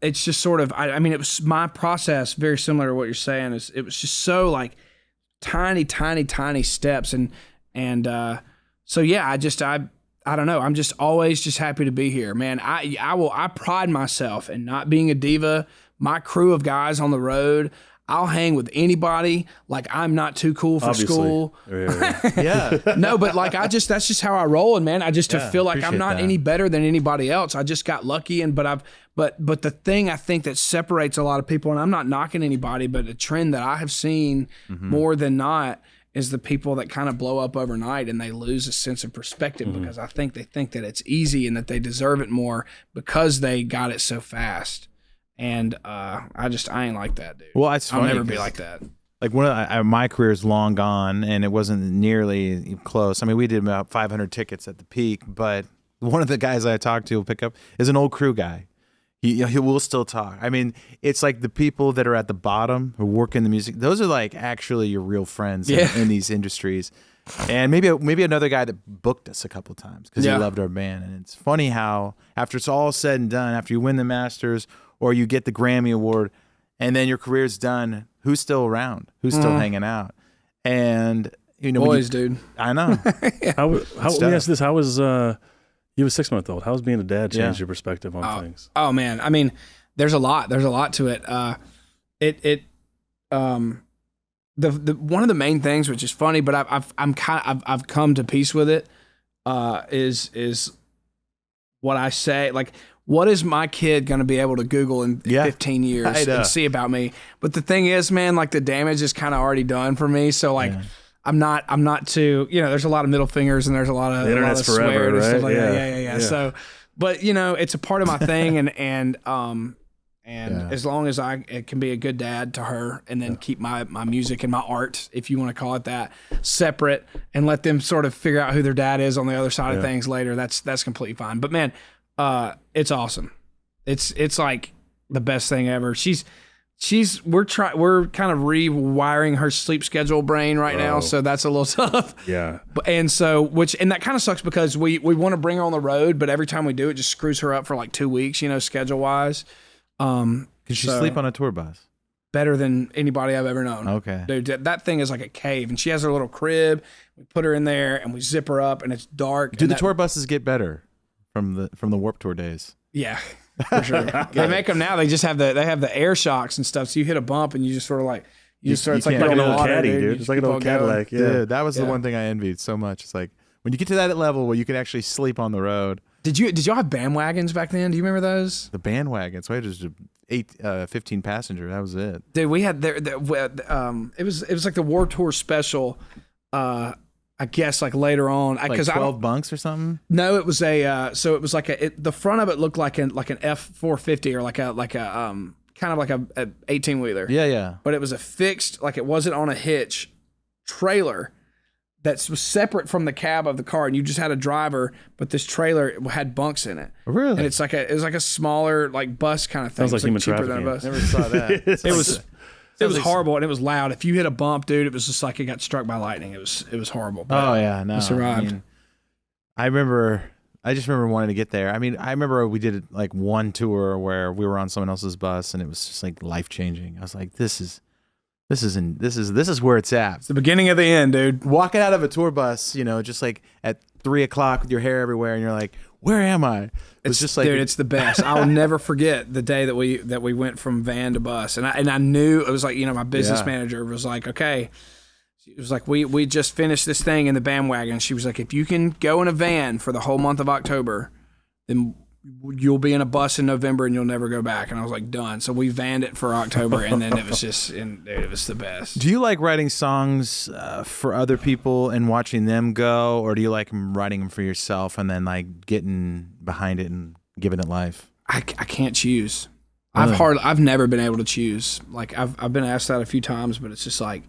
it's just sort of, it was my process, very similar to what you're saying, is it was just so like tiny steps. I don't know. I'm just always just happy to be here, man. I pride myself in not being a diva. My crew of guys on the road, I'll hang with anybody. Like, I'm not too cool for school. Yeah. No, but like, that's just how I roll. And man, I just to feel like I'm not any better than anybody else. I just got lucky. But the thing I think that separates a lot of people, and I'm not knocking anybody, but a trend that I have seen more than not is the people that kind of blow up overnight and they lose a sense of perspective because I think they think that it's easy and that they deserve it more because they got it so fast. And I ain't like that, dude. Well, I'll never be like that. Like my career is long gone, and it wasn't nearly close. I mean, we did about 500 tickets at the peak, but one of the guys I talked to will pick up is an old crew guy. He will still talk. I mean, it's like the people that are at the bottom who work in the music. Those are like actually your real friends in these industries. And maybe another guy that booked us a couple of times because he loved our band. And it's funny how after it's all said and done, after you win the Masters or you get the Grammy Award, and then your career's done, who's still around? Who's still hanging out? And boys, dude. I know. Let me ask this: how was you was 6 months old? How was being a dad changed your perspective on things? Oh man, I mean, there's a lot to it. The one of the main things, which is funny, but I've come to peace with it, is what I say. Like, what is my kid going to be able to Google in 15 years and see about me? But the thing is, man, like the damage is kind of already done for me. So like, I'm not too, there's a lot of middle fingers and there's a lot of, the internet's forever, swear and right? stuff like that. Yeah. So, but it's a part of my thing. And as long as I can be a good dad to her and then keep my music and my art, if you want to call it that, separate and let them sort of figure out who their dad is on the other side of things later, that's completely fine. But man, it's awesome. It's like the best thing ever. we're kind of rewiring her sleep schedule brain right now, so that's a little tough. Yeah. And that kind of sucks because we want to bring her on the road, but every time we do, it just screws her up for like 2 weeks, schedule wise. Can she sleep on a tour bus? Better than anybody I've ever known. Okay. Dude, that thing is like a cave, and she has her little crib. We put her in there, and we zip her up, and it's dark. Do the tour buses get better from the Warped Tour days? Yeah, for sure. They make them now. They just have the air shocks and stuff. So you hit a bump, and you just sort of like it's like an old water, caddy, dude. It's like an old Cadillac. Yeah, dude, that was the one thing I envied so much. It's like when you get to that level where you can actually sleep on the road. Did y'all have bandwagons back then? Do you remember those? The bandwagons. So I just 15 passenger. That was it. Dude, we had it was like the War Tour special. I guess like later on, like 12 bunks or something. No, it was so it was like the front of it looked like an F450 or like a kind of like a 18-wheeler. Yeah. But it was a fixed, like it wasn't on a hitch trailer that was separate from the cab of the car, and you just had a driver, but this trailer had bunks in it. Really? And it was like a smaller like bus kind of thing. Sounds like human cheaper trafficking. than a bus. Never saw that. It was horrible, and it was loud. If you hit a bump, dude, it was just like it got struck by lightning. It was horrible. Oh yeah, no. We survived. I just remember wanting to get there. I mean, I remember we did like one tour where we were on someone else's bus, and it was just like life changing. I was like, this is where it's at. It's the beginning of the end, dude. Walking out of a tour bus, just like at 3:00 with your hair everywhere, and you're like, where am I? It's just like, dude, it's the best. I'll never forget the day that we went from van to bus, and I knew it was like my business manager was like, okay, it was like we just finished this thing in the bandwagon. She was like, if you can go in a van for the whole month of October, then you'll be in a bus in November and you'll never go back. And I was like, done. So we vanned it for October, and then it was just, dude, it was the best. Do you like writing songs for other people and watching them go, or do you like writing them for yourself and then like getting behind it and giving it life? I can't choose. Really? I've never been able to choose. Like I've been asked that a few times, but it's just like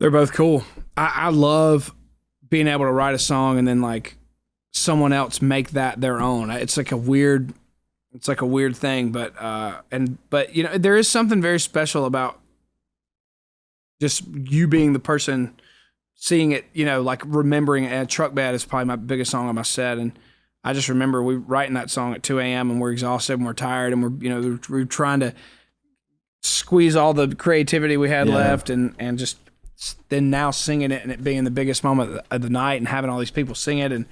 they're both cool. I love being able to write a song and then like someone else make that their own. It's like a weird thing, but there is something very special about just you being the person seeing it, like remembering it. And Truck Bed is probably my biggest song on my set, and I just remember we writing that song at 2 a.m. and we're exhausted and we're tired and we're trying to squeeze all the creativity we had left and just then now singing it and it being the biggest moment of the night and having all these people sing it, and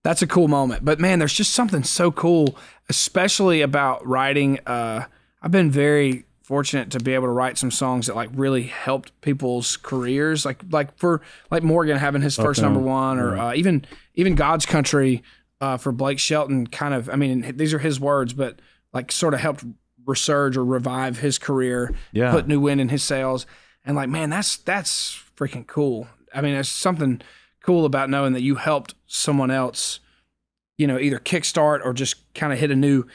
that's a cool moment. But man, there's just something so cool, especially about writing. I've been very fortunate to be able to write some songs that like really helped people's careers, like for like Morgan having his first number one, or even God's Country for Blake Shelton. Kind of, I mean, these are his words, but like sort of helped resurge or revive his career, put new wind in his sails, and like, man, that's freaking cool. I mean, there's something cool about knowing that you helped someone else, either kickstart or just kind of hit a new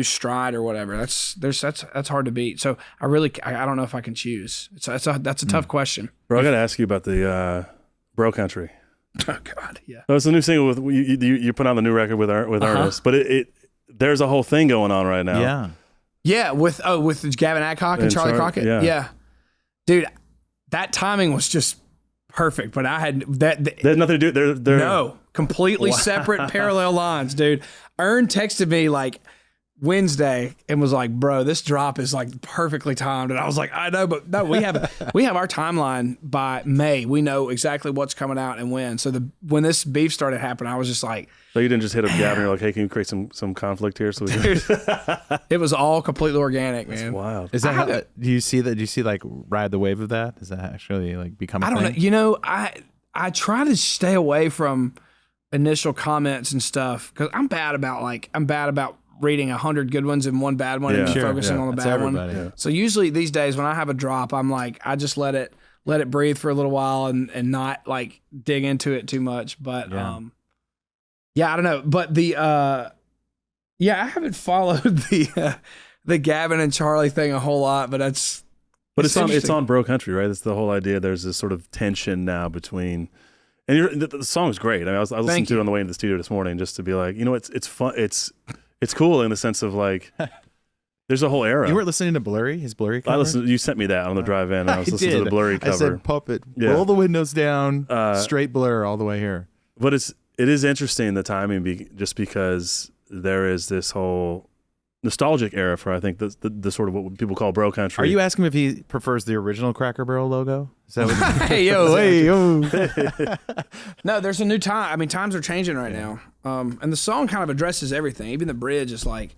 stride or whatever. That's hard to beat. So I don't know if I can choose. That's a tough question. Bro, I got to ask you about the Bro Country. Oh God, yeah. Oh, it's a new single with you put on the new record with artists, but it there's a whole thing going on right now. Yeah, with Gavin Adcock and Charlie Crockett. Yeah, dude, that timing was just perfect, but I had that. There's nothing to do. They're no, completely separate, parallel lines, dude. Ern texted me like Wednesday and was like, "Bro, this drop is like perfectly timed," and I was like, "I know, but no, we have our timeline by May. We know exactly what's coming out and when." So when this beef started happening, I was just like, "So you didn't just hit up Gavin? You're like, hey, can you create some conflict here?" So it was all completely organic, man. That's wild. Is that do you see like ride the wave of that? Is that actually like become? I don't know. I try to stay away from initial comments and stuff because I'm bad about reading 100 good ones and one bad one and focusing on the bad one. Yeah. So usually these days when I have a drop, I'm like, I just let it breathe for a little while and not like dig into it too much. But I don't know. But I haven't followed the Gavin and Charlie thing a whole lot, but it's on Bro Country, right? That's the whole idea. There's this sort of tension now between, and the song's great. I mean, I was listening to it on the way into the studio this morning just to be like, it's fun. It's cool in the sense of like, There's a whole era. You weren't listening to Blurry, his Blurry cover? You sent me that on the drive in, and I was listening to the Blurry cover. I said, Puppet, roll the windows down, straight Blur all the way here. But it is interesting, the timing, just because there is this whole nostalgic era for, I think, the sort of what people call bro country. Are you asking him if he prefers the original Cracker Barrel logo? Is that what hey yo. No, there's a new time. I mean, times are changing right now. And the song kind of addresses everything. Even the bridge is like,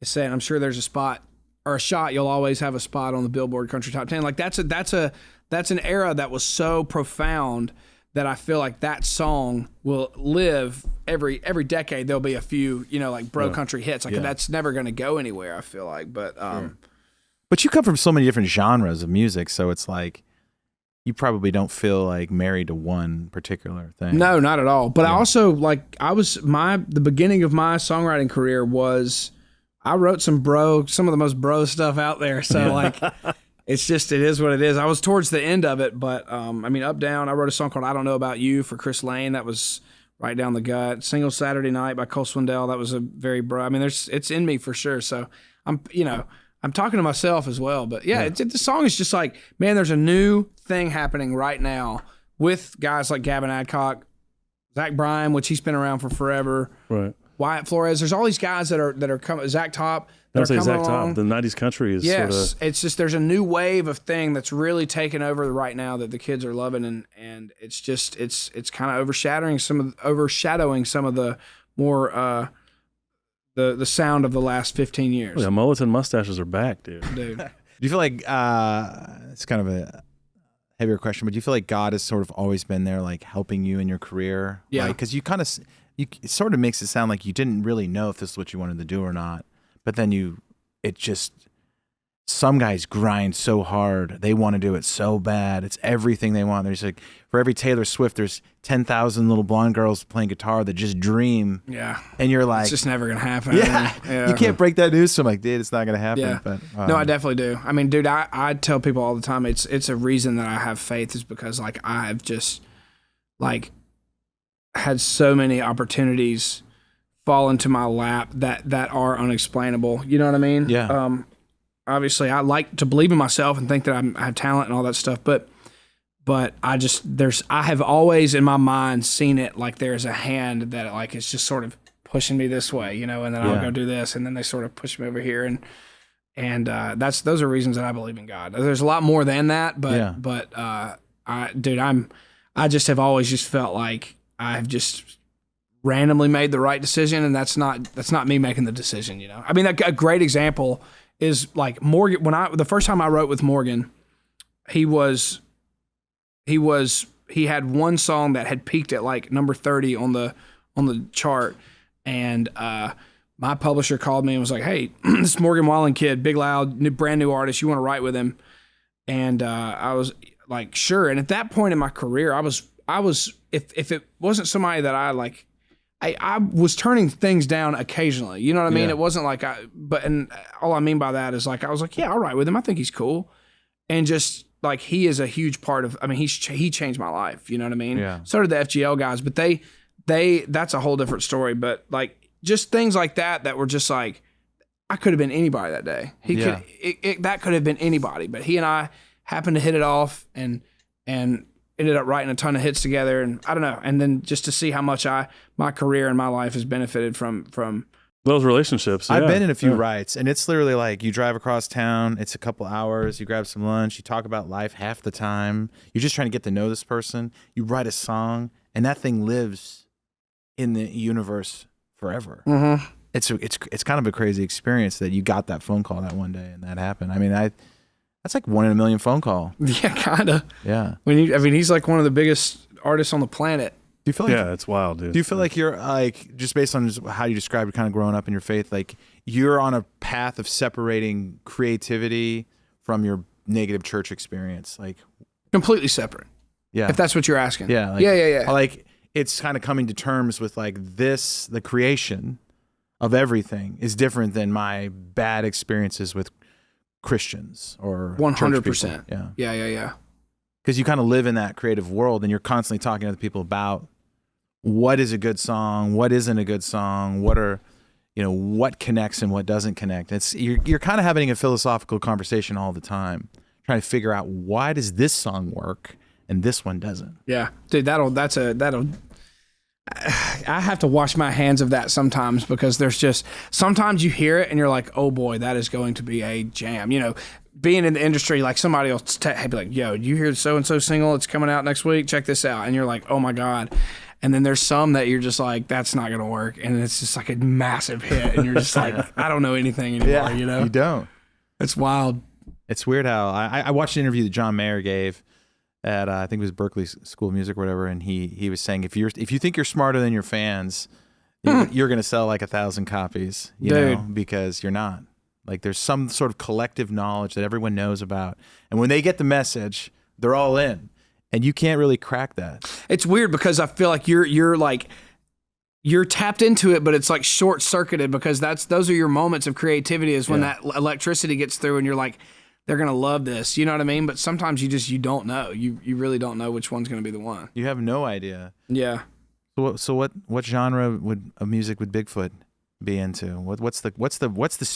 it's saying, I'm sure there's a spot or a shot. You'll always have a spot on the Billboard Country Top 10. Like that's an era that was so profound that I feel like that song will live every decade. There'll be a few, like bro country hits. Like that's never going to go anywhere, I feel like. But you come from so many different genres of music, so it's like you probably don't feel like married to one particular thing. No, not at all. But I also the beginning of my songwriting career was I wrote some of the most bro stuff out there. So like it is what it is. I was towards the end of it, but Up Down, I wrote a song called I Don't Know About You for Chris Lane. That was right down the gut. Single Saturday Night by Cole Swindell. That was a very bro. I mean, it's in me for sure. So I'm talking to myself as well. But the song is just like, man, there's a new thing happening right now with guys like Gavin Adcock, Zach Bryan, which he's been around for forever. Right. Wyatt Flores. There's all these guys that are coming. Zach Top. Don't say Zach Top. The 90s country is yes, it's just there's a new wave of thing that's really taken over right now that the kids are loving, and it's just it's kind of overshadowing some of the more the sound of the last 15 years. Yeah, mullets and mustaches are back, dude. Dude. Do you feel like it's kind of a heavier question, but do you feel like God has sort of always been there, like helping you in your career? Yeah, because it sort of makes it sound like you didn't really know if this is what you wanted to do or not. But then some guys grind so hard. They want to do it so bad. It's everything they want. There's like, for every Taylor Swift, there's 10,000 little blonde girls playing guitar that just dream. Yeah. And you're like, it's just never going to happen. Yeah. You can't break that news. So I'm like, dude, it's not going to happen. Yeah. But, no, I definitely do. I mean, dude, I tell people all the time, it's a reason that I have faith is because like I have just like had so many opportunities fall into my lap that are unexplainable. You know what I mean? Yeah. Obviously, I like to believe in myself and think that I have talent and all that stuff, but I have always in my mind seen it like there's a hand that like it's just sort of pushing me this way, and then I'll go do this, and then they sort of push me over here, and those are reasons that I believe in God. There's a lot more than that, but I just have always just felt like I've just randomly made the right decision, and that's not me making the decision. I mean, a great example is like Morgan. The first time I wrote with Morgan, he had one song that had peaked at like number 30 on the chart, and my publisher called me and was like, "Hey, this Morgan Wallen kid, big loud, brand new artist. You want to write with him?" And I was like, "Sure." And at that point in my career, I was if it wasn't somebody that I like. I was turning things down occasionally. You know what I mean? Yeah. It wasn't like and all I mean by that is like, I was like, yeah, I'll write with him. I think he's cool. And just like, he is a huge part of, he changed my life. You know what I mean? Yeah. So did the FGL guys, but that's a whole different story. But like, just things like that were just like, I could have been anybody that day. That could have been anybody, but he and I happened to hit it off and ended up writing a ton of hits together, and I don't know. And then just to see how much my career and my life has benefited from those relationships. I've been in a few writes, and it's literally like you drive across town, it's a couple hours, you grab some lunch, you talk about life half the time. You're just trying to get to know this person. You write a song, and that thing lives in the universe forever. Mm-hmm. It's kind of a crazy experience that you got that phone call that one day and that happened. I mean, that's like 1 in a million phone call. Yeah, kind of. Yeah. He's like one of the biggest artists on the planet. Do you feel like? Yeah, it's wild, dude. Do you feel like you're like, just based on how you described kind of growing up in your faith, like you're on a path of separating creativity from your negative church experience, like completely separate? Yeah. If that's what you're asking. Yeah. Like, yeah. Like it's kind of coming to terms with like the creation of everything is different than my bad experiences with Christians or 100%. Yeah. Because you kind of live in that creative world, and you're constantly talking to other people about what is a good song, what isn't a good song, what are, what connects and what doesn't connect. You're kind of having a philosophical conversation all the time, trying to figure out why does this song work and this one doesn't. Yeah, dude, that'll. I have to wash my hands of that sometimes, because there's just sometimes you hear it and you're like, oh boy, that is going to be a jam. Being in the industry, like somebody will be like, yo, you hear so and so single? It's coming out next week. Check this out, and you're like, oh my god. And then there's some that you're just like, that's not gonna work, and it's just like a massive hit, and you're just like, I don't know anything anymore. You don't. It's wild. It's weird how I watched an interview that John Mayer gave at I think it was Berkeley School of Music or whatever, and he was saying if you think you're smarter than your fans, you're gonna sell like 1,000 copies, because you're not. Like there's some sort of collective knowledge that everyone knows about, and when they get the message, they're all in, and you can't really crack that. It's weird because I feel like you're tapped into it, but it's like short circuited, because those are your moments of creativity, is when that electricity gets through, and you're like, they're gonna love this, you know what I mean? But sometimes you don't know. You really don't know which one's gonna be the one. You have no idea. Yeah. So what genre of music would Bigfoot be into? What's the?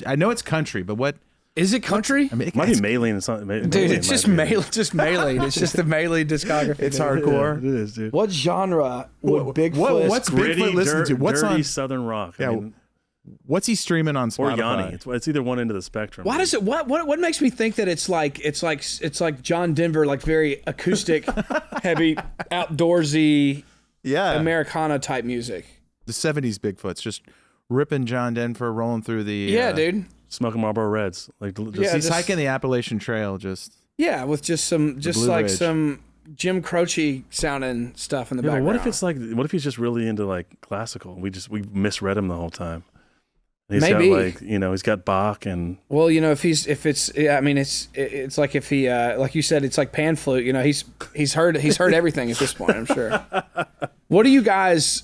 I know it's country, but what is it? Country? I mean, it might be Maylene or something. Dude, it's just Maylene. It's just the Maylene discography. It's hardcore. Yeah, it is, dude. What genre would Bigfoot? What's Bigfoot listening to? What's dirty on Southern rock? Yeah. What's he streaming on Spotify? Or Yanni. It's either one end of the spectrum. Why does it? What makes me think that it's like John Denver, like very acoustic, heavy, outdoorsy, Americana type music? The '70s Bigfoot's just ripping John Denver, rolling through the dude, smoking Marlboro Reds, like he's hiking the Appalachian Trail, with some Jim Croce sounding stuff in the background. What if he's just really into like classical? We misread him the whole time. He's Maybe got he's got Bach and it's like if he like you said, it's like pan flute. He's heard everything at this point, I'm sure. What do you guys?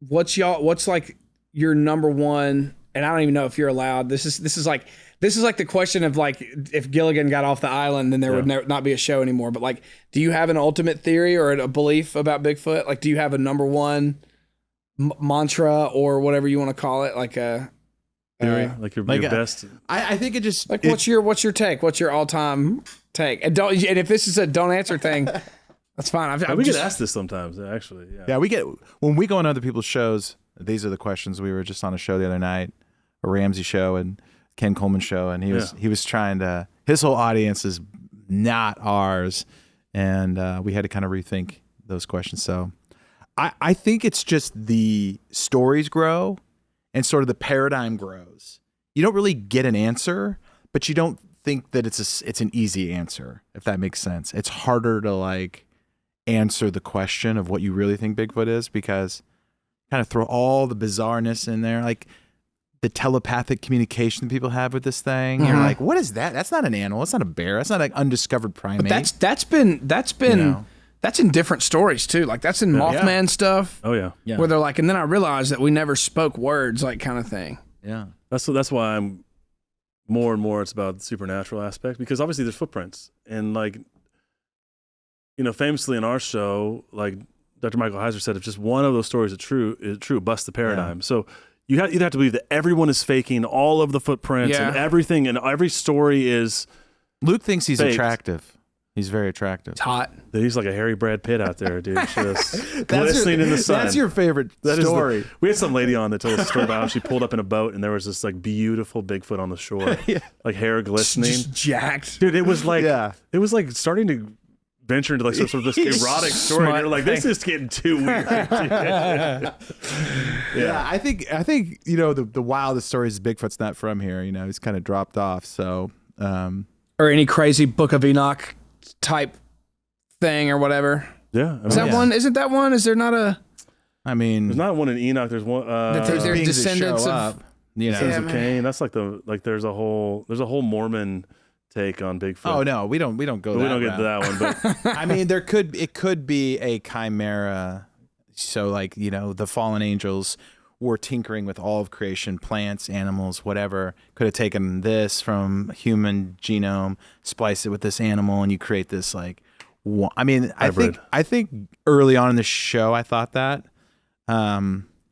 What's like your number one? And I don't even know if you're allowed. This is like the question of like if Gilligan got off the island, then there would not be a show anymore. But like, do you have an ultimate theory or a belief about Bigfoot? Like, do you have a number one mantra or whatever you want to call it? Like a theory, your best. I think it just like what's your take? What's your all time take? And if this is a don't answer thing, that's fine. We get asked this sometimes, actually. Yeah, we get when we go on other people's shows. These are the questions. We were just on a show the other night, a Ramsey show and Ken Coleman show, and he was trying to. His whole audience is not ours, and we had to kind of rethink those questions. So I think it's just the stories grow and sort of the paradigm grows. You don't really get an answer, but you don't think that it's an easy answer, if that makes sense. It's harder to like answer the question of what you really think Bigfoot is, because kind of throw all the bizarreness in there, like the telepathic communication people have with this thing. Mm-hmm. You're like, what is that? That's not an animal. It's not a bear. That's not an undiscovered primate. But that's been that's in different stories too. Like that's in Mothman stuff. Oh yeah. Where they're like, and then I realized that we never spoke words, like kind of thing. Yeah. That's why I'm more and more. It's about the supernatural aspect, because obviously there's footprints, and like famously in our show, like Dr. Michael Heiser said, if just one of those stories is true, bust the paradigm. Yeah. So you'd have to believe that everyone is faking all of the footprints and everything, and every story is. Luke thinks he's faked. Attractive. He's very attractive. It's hot. He's like a hairy Brad Pitt out there, dude. Just glistening in the sun. That's your favorite story. We had some lady on that told us a story about how she pulled up in a boat and there was this like beautiful Bigfoot on the shore, like hair glistening, just jacked, dude. It was like it was like starting to venture into like some sort of this erotic story. And you're like, this is getting too weird. Yeah, I think the wildest story is Bigfoot's not from here. He's kind of dropped off. So, or any crazy Book of Enoch type thing or whatever. Yeah, is that one? Isn't that one? Is there not a? I mean, there's not one in Enoch. There's one. There's descendants of Sons of Cain. That's like there's a whole Mormon take on Bigfoot. Oh no, we don't go. We don't get to that one, but I mean, it could be a chimera. So like the fallen angels were tinkering with all of creation, plants, animals, whatever. Could have taken this from human genome, splice it with this animal, and you create this like. I mean, I think early on in the show I thought that,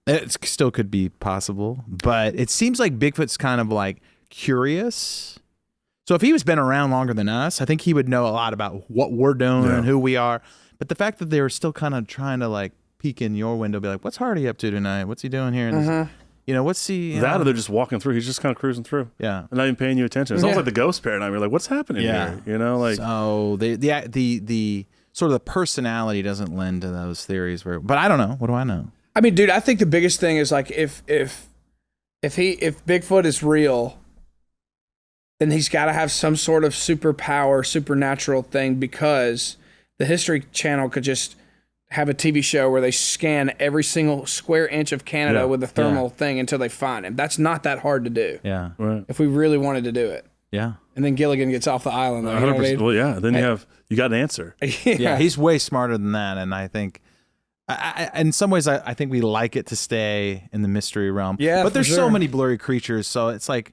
It still could be possible, but it seems like Bigfoot's kind of like curious. So if he was been around longer than us, I think he would know a lot about what we're doing and who we are. But the fact that they were still kind of trying to like peek in your window, be like, "What's Hardy up to tonight? What's he doing here?" And what's he? Or they're just walking through. He's just kind of cruising through. Yeah, and not even paying you attention. It's almost like the ghost paradigm. You're like, "What's happening here?" Like so the sort of the personality doesn't lend to those theories. But I don't know. What do I know? I mean, dude, I think the biggest thing is like if Bigfoot is real, then he's got to have some sort of superpower, supernatural thing, because the History Channel could just have a TV show where they scan every single square inch of Canada with a thermal thing until they find him. That's not that hard to do. Yeah. Right. If we really wanted to do it. Yeah. And then Gilligan gets off the island. Though, 100%. Well, yeah. Then you got an answer. Yeah, he's way smarter than that, and I think, in some ways, I think we like it to stay in the mystery realm. Yeah, but there's for so sure. many blurry creatures, so it's like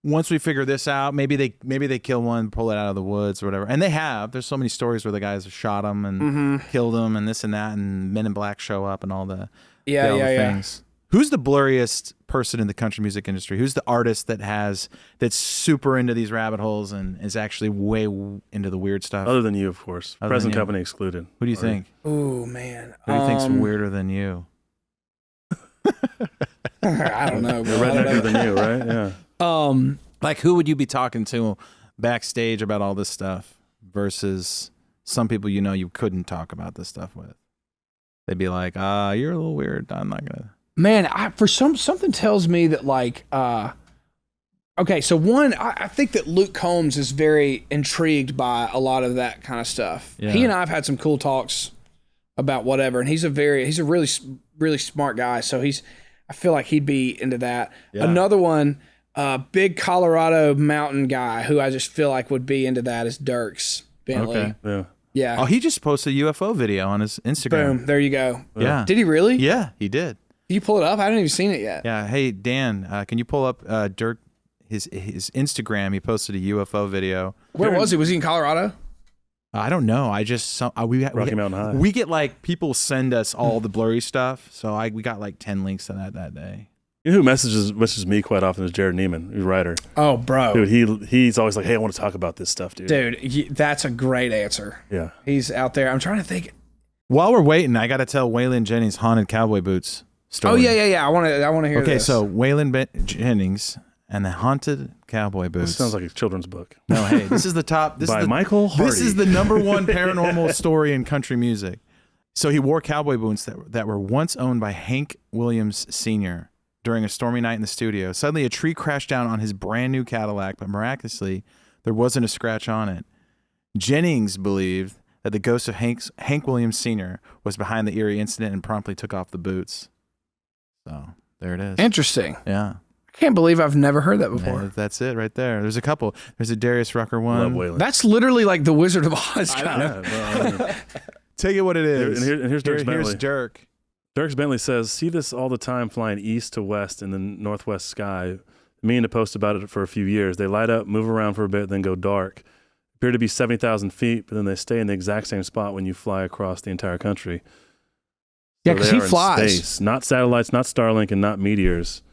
once we figure this out, maybe they kill one, pull it out of the woods or whatever, and they have. There's so many stories where the guys have shot him and killed him and this and that, and Men in Black show up and all the things. Who's the blurriest person in the country music industry? Who's the artist that's super into these rabbit holes and is actually way into the weird stuff? Other than you, of course. Present company excluded. Who do you think? Oh, man. Who do you think's weirder than you? I don't know, bro. Rednecker than you, right? Yeah. Like, who would you be talking to backstage about all this stuff versus some people you couldn't talk about this stuff with? They'd be like, you're a little weird. I'm not going to. Man, something tells me that like, okay, so one, I think that Luke Combs is very intrigued by a lot of that kind of stuff. Yeah. He and I have had some cool talks about whatever, and he's a really, really smart guy. So I feel like he'd be into that. Yeah. Another one, big Colorado mountain guy who I just feel like would be into that is Dirks Bentley. Okay. Yeah. Yeah. Oh, he just posted a UFO video on his Instagram. Boom. There you go. Yeah. Did he really? Yeah, he did. Can you pull it up? I haven't even seen it yet. Yeah. Hey, Dan, can you pull up Dirk, his Instagram? He posted a UFO video. Where was he? Was he in Colorado? I don't know. I just Rocky Mountain High. We get like people send us all the blurry stuff, so we got like 10 links to that day. You know who messages me quite often is Jared Neiman, who's a writer. Oh, bro. Dude, he's always like, "Hey, I want to talk about this stuff, dude." Dude, that's a great answer. Yeah. He's out there. I'm trying to think. While we're waiting, I got to tell Waylon Jennings' haunted cowboy boots story. Oh yeah. I want to hear this. Okay, so Waylon Jennings and the haunted cowboy boots. This sounds like a children's book. No, hey, this is the top. This By is the, Michael Hardy. This is the #1 paranormal story in country music. So he wore cowboy boots that were once owned by Hank Williams Sr. During a stormy night in the studio. Suddenly, a tree crashed down on his brand new Cadillac, but miraculously, there wasn't a scratch on it. Jennings believed that the ghost of Hank Williams Sr. was behind the eerie incident and promptly took off the boots. So there it is. Interesting. Yeah. I can't believe I've never heard that before. Yeah, that's it right there. There's a couple. There's a Darius Rucker one. Love Waylon. That's literally like the Wizard of Oz kind of. Yeah, Take it what it is. And here's Dirk Bentley. Here's Dirk. Dirk Bentley says, "See this all the time flying east to west in the northwest sky. Me and to post about it for a few years. They light up, move around for a bit, then go dark. Appear to be 70,000 feet, but then they stay in the exact same spot when you fly across the entire country." Yeah, because he flies. Space. Not satellites, not Starlink, and not meteors.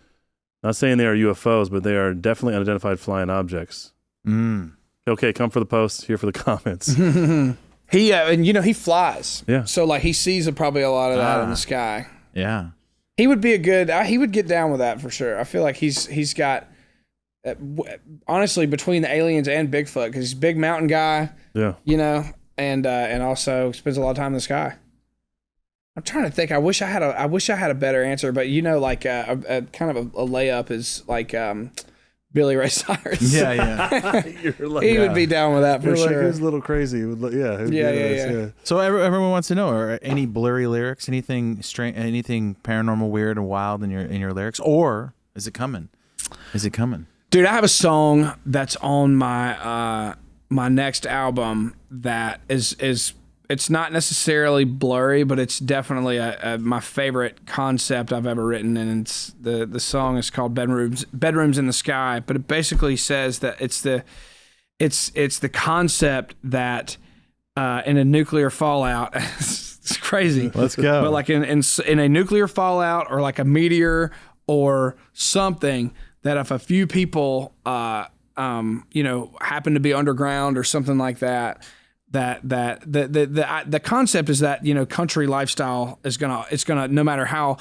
Not saying they are UFOs, but they are definitely unidentified flying objects. Okay, come for the post, here for the comments. He and he flies. Yeah. So like he sees probably a lot of that in the sky. Yeah. He would be he would get down with that for sure. I feel like he's got honestly between the aliens and Bigfoot, because he's a big mountain guy. Yeah. And also spends a lot of time in the sky. I'm trying to think. I wish I had a better answer, but like a kind of a layup is like Billy Ray Cyrus. Yeah. He would be down with that for sure. He's a little crazy. Yeah. So everyone wants to know: are any blurry lyrics, anything strange, anything paranormal, weird, and wild in your lyrics, or is it coming? Dude, I have a song that's on my my next album that is it's not necessarily blurry, but it's definitely my favorite concept I've ever written, and it's the song is called Bedrooms in the Sky. But it basically says that it's the concept that in a nuclear fallout, It's crazy. Let's go. But like in a nuclear fallout or like a meteor or something, that if a few people, you know, happen to be underground or something like that, the concept is that, you know, country lifestyle is gonna no matter how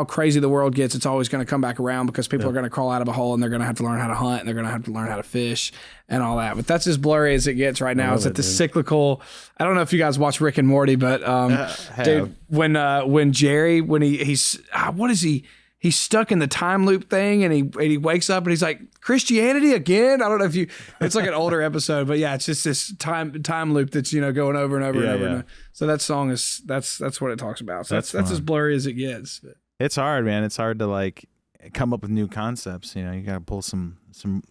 crazy the world gets, it's always gonna come back around because people are gonna crawl out of a hole and they're gonna have to learn how to hunt and they're gonna have to learn how to fish and all that. But that's as blurry as it gets right now. It's at the cyclical. I don't know if you guys watch Rick and Morty, but dude, when Jerry he's what is he? He's stuck in the time loop thing, and he wakes up and he's like, Christianity again? I don't know if it's like an older episode, but yeah, it's just this time loop that's, you know, going over and over and over. And so that song is that's what it talks about. So that's as blurry as it gets. It's hard, man. It's hard to like come up with new concepts. You know, you got to pull some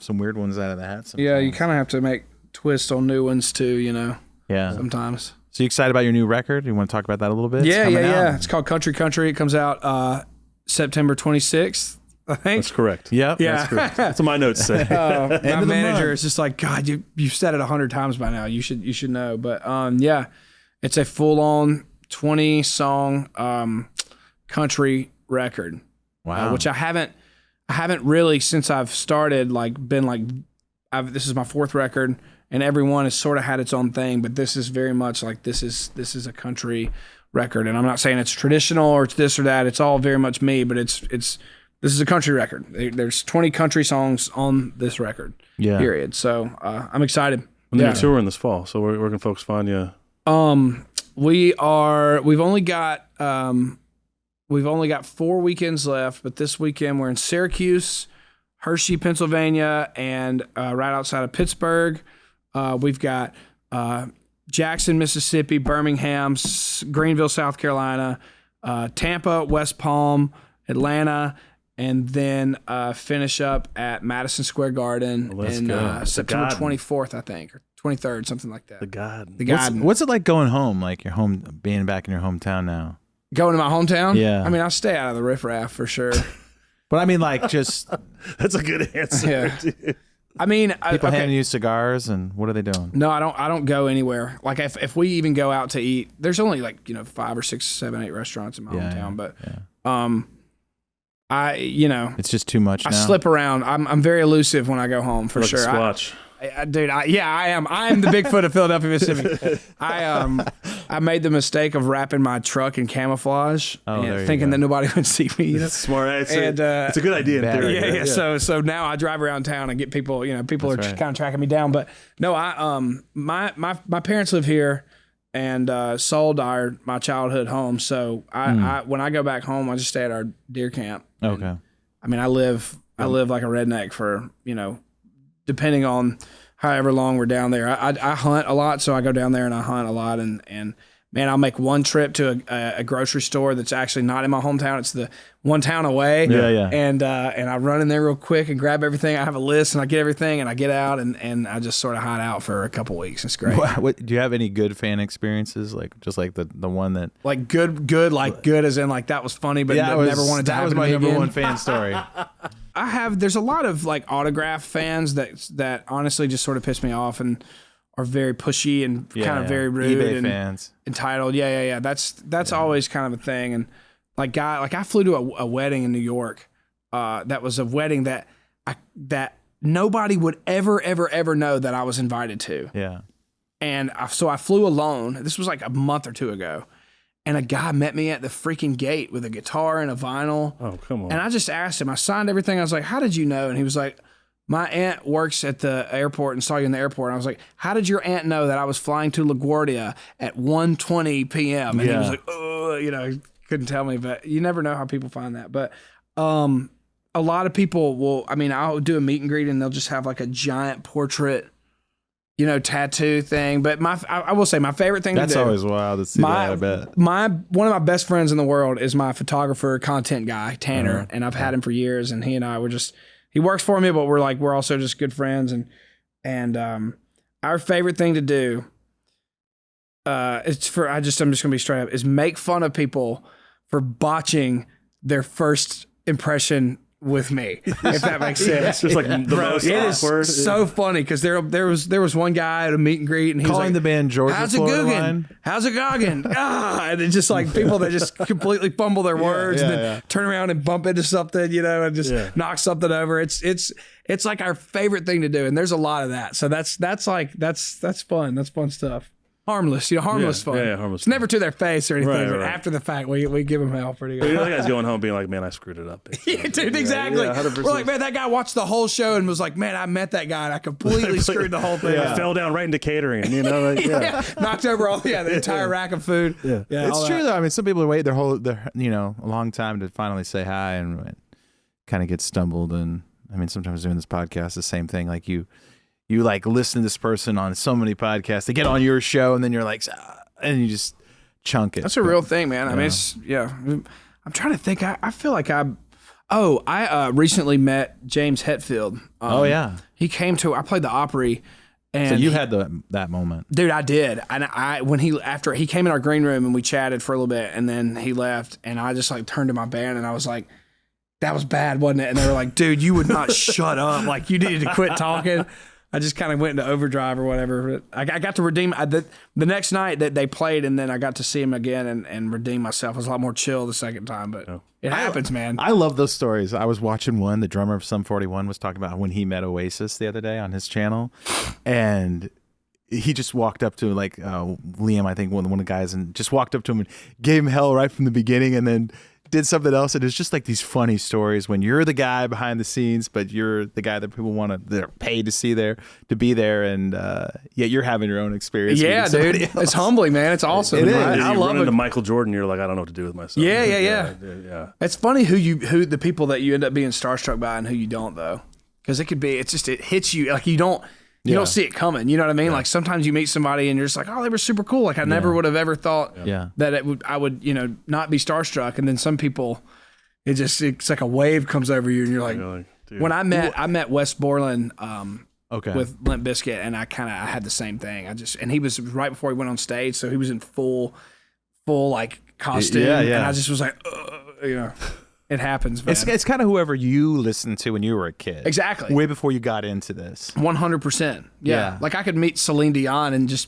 weird ones out of the hat sometimes. Yeah, you kind of have to make twists on new ones too, you know. Yeah. Sometimes. So you excited about your new record? You want to talk about that a little bit? Yeah. It's called Country Country. It comes out September 26th, I think. That's correct. Yep. Yeah. That's correct. That's what my notes say. My manager is just like, God, you've said it 100 times by now. You should know. But yeah, it's a full-on 20-song country record. Wow. Which I haven't really, since I've started, like been like, this is my fourth record, and every one has sort of had its own thing, but this is very much like this is a country record. And I'm not saying it's traditional or it's this or that. It's all very much me, but this is a country record. There's 20 country songs on this record. Yeah. Period. So I'm excited. When you're touring this fall, so where can folks find you? We've only got 4 weekends left, but this weekend we're in Syracuse, Hershey, Pennsylvania, and right outside of Pittsburgh. We've got Jackson, Mississippi, Birmingham, Greenville, South Carolina, Tampa, West Palm, Atlanta, and then finish up at Madison Square Garden in September 24th, I think, or 23rd, something like that. The Garden. What's it like going home? Like being back in your hometown now? Going to my hometown? Yeah. I mean, I stay out of the riffraff for sure. But I mean, like, just that's a good answer. Yeah. I mean, people handing you cigars, and what are they doing? No, I don't go anywhere. Like if we even go out to eat, there's only like 5 or 6, 7, 8 restaurants in my hometown. But it's just too much. I slip around. I'm very elusive when I go home for sure. Squatch. Dude, I am. I am the Bigfoot of Philadelphia, Mississippi. I made the mistake of wrapping my truck in camouflage and thinking that nobody would see me. You know? That's smart. It's a good idea in theory. Yeah. So now I drive around town and get people. You know, people are kind of tracking me down. But no, my parents live here and sold my childhood home. So I when I go back home, I just stay at our deer camp. Okay. And, I mean, I live like a redneck for depending on however long we're down there. I hunt a lot, so I go down there and I hunt a lot. And man, I'll make one trip to a grocery store that's actually not in my hometown. It's the one town away. Yeah. And I run in there real quick and grab everything. I have a list and I get everything and I get out and I just sort of hide out for a couple weeks. It's great. Do you have any good fan experiences? Like just like the one that like good as in like that was funny, but never wanted to happen to me again. That was my number one fan story. There's a lot of like autograph fans that honestly just sort of piss me off and are very pushy and kind of very rude eBay and fans. Entitled. Yeah. That's always kind of a thing. And like I flew to a wedding in New York. That was a wedding that nobody would ever know that I was invited to. Yeah. And so I flew alone. This was like a month or two ago. And a guy met me at the freaking gate with a guitar and a vinyl. Oh, come on. And I just asked him, I signed everything. I was like, how did you know? And he was like, my aunt works at the airport and saw you in the airport. And I was like, how did your aunt know that I was flying to LaGuardia at 1:20 p.m.? And he was like, oh, he couldn't tell me. But you never know how people find that. But a lot of people I'll do a meet and greet and they'll just have like a giant portrait tattoo thing. But I will say my favorite thing to do. That's always wild to see that, I bet. One of my best friends in the world is my photographer, content guy, Tanner. And I've had him for years. And he and I he works for me, but we're also just good friends. And our favorite thing to do, I'm just going to be straight up, is make fun of people for botching their first impression with me, if that makes sense. Just like the most awkward. It is so funny because there was one guy at a meet and greet and he was like, the band Georgia how's it Florida googin'? line? How's it goggin'? And it's just like people that just completely fumble their words and then turn around and bump into something, and just knock something over. It's like our favorite thing to do, and there's a lot of that. So that's fun. That's fun stuff. Harmless, harmless fun. Yeah, harmless. It's never to their face or anything, but Right. after the fact, we give them hell pretty good. The other guy's going home being like, man, I screwed it up. Yeah, dude, exactly. Yeah, We're like, man, that guy watched the whole show and was like, man, I met that guy and I completely screwed the whole thing. I fell down right into catering, knocked over the entire rack of food. Yeah, It's true though. I mean, some people wait their a long time to finally say hi and kind of get stumbled. And I mean, sometimes doing this podcast, the same thing. Like you like listen to this person on so many podcasts. They get on your show and then you're like, and you just chunk it. That's a real thing, man. I mean, I'm trying to think. I feel like I recently met James Hetfield. He came to. I played the Opry. And so you had that moment, dude. I did, and after he came in our green room and we chatted for a little bit, and then he left, and I just like turned to my band and I was like, "That was bad, wasn't it?" And they were like, "Dude, you would not shut up. Like you needed to quit talking." I just kind of went into overdrive or whatever. I got to redeem the next night that they played, and then I got to see him again and redeem myself. I was a lot more chill the second time, but it happens, man. I love those stories. I was watching one. The drummer of Sum 41 was talking about when he met Oasis the other day on his channel, and he just walked up to Liam, I think one of the guys, and just walked up to him and gave him hell right from the beginning, and then did something else. And it's just like these funny stories when you're the guy behind the scenes, but you're the guy that people they're paid to be there, and yet you're having your own experience. Yeah, dude, it's humbling, man. It's awesome. It is. I love it. To Michael Jordan, you're like, I don't know what to do with myself. Yeah. It's funny who the people that you end up being starstruck by and who you don't, though, because it hits you like you don't see it coming. You know what I mean? Like sometimes you meet somebody and you're just like, oh, they were super cool. Like I never would have ever thought that I would not be starstruck. And then some people, it's like a wave comes over you and you're like when I met Wes Borland with Limp Bizkit, and I had the same thing. And he was right before he went on stage, so he was in full like costume. And I just was like, it happens, man. It's kind of whoever you listened to when you were a kid. Exactly. Way before you got into this. 100%. Yeah. Like I could meet Celine Dion and just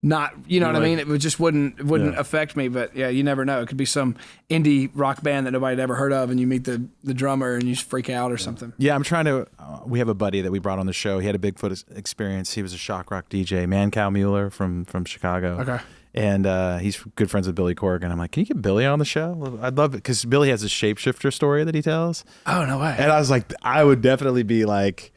not, what I mean? It just wouldn't affect me. But yeah, you never know. It could be some indie rock band that nobody had ever heard of, and you meet the drummer and you just freak out or something. Yeah, I'm trying to. We have a buddy that we brought on the show. He had a Bigfoot experience. He was a shock rock DJ, Mancow Mueller from Chicago. Okay. And he's good friends with Billy Corgan. I'm like, can you get Billy on the show? I'd love it, because Billy has a shapeshifter story that he tells. Oh, no way. And I was like, I would definitely be like,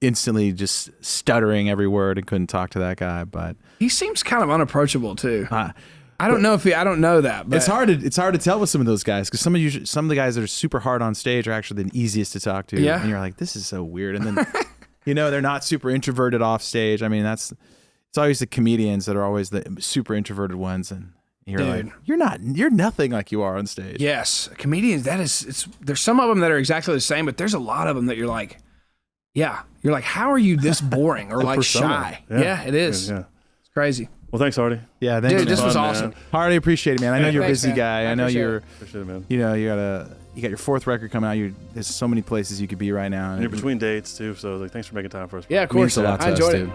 instantly just stuttering every word and couldn't talk to that guy. But he seems kind of unapproachable too. I don't know that. But it's hard to tell with some of those guys, because some of the guys that are super hard on stage are actually the easiest to talk to. Yeah. And you're like, this is so weird. And then they're not super introverted off stage. I mean, it's always the comedians that are always the super introverted ones, and you're like, you're nothing like you are on stage. Yes, comedians. There's some of them that are exactly the same, but there's a lot of them that you're like, how are you this boring or like shy? Yeah, it is. Yeah. It's crazy. Well, thanks, Hardy. Yeah, thanks. Dude, this was awesome. Hardy, appreciate it, man. I know you're a busy guy. I know you're. Appreciate it, man. You got your fourth record coming out. There's so many places you could be right now, and you're between dates too. So thanks for making time for us. Yeah, of course. I enjoyed it.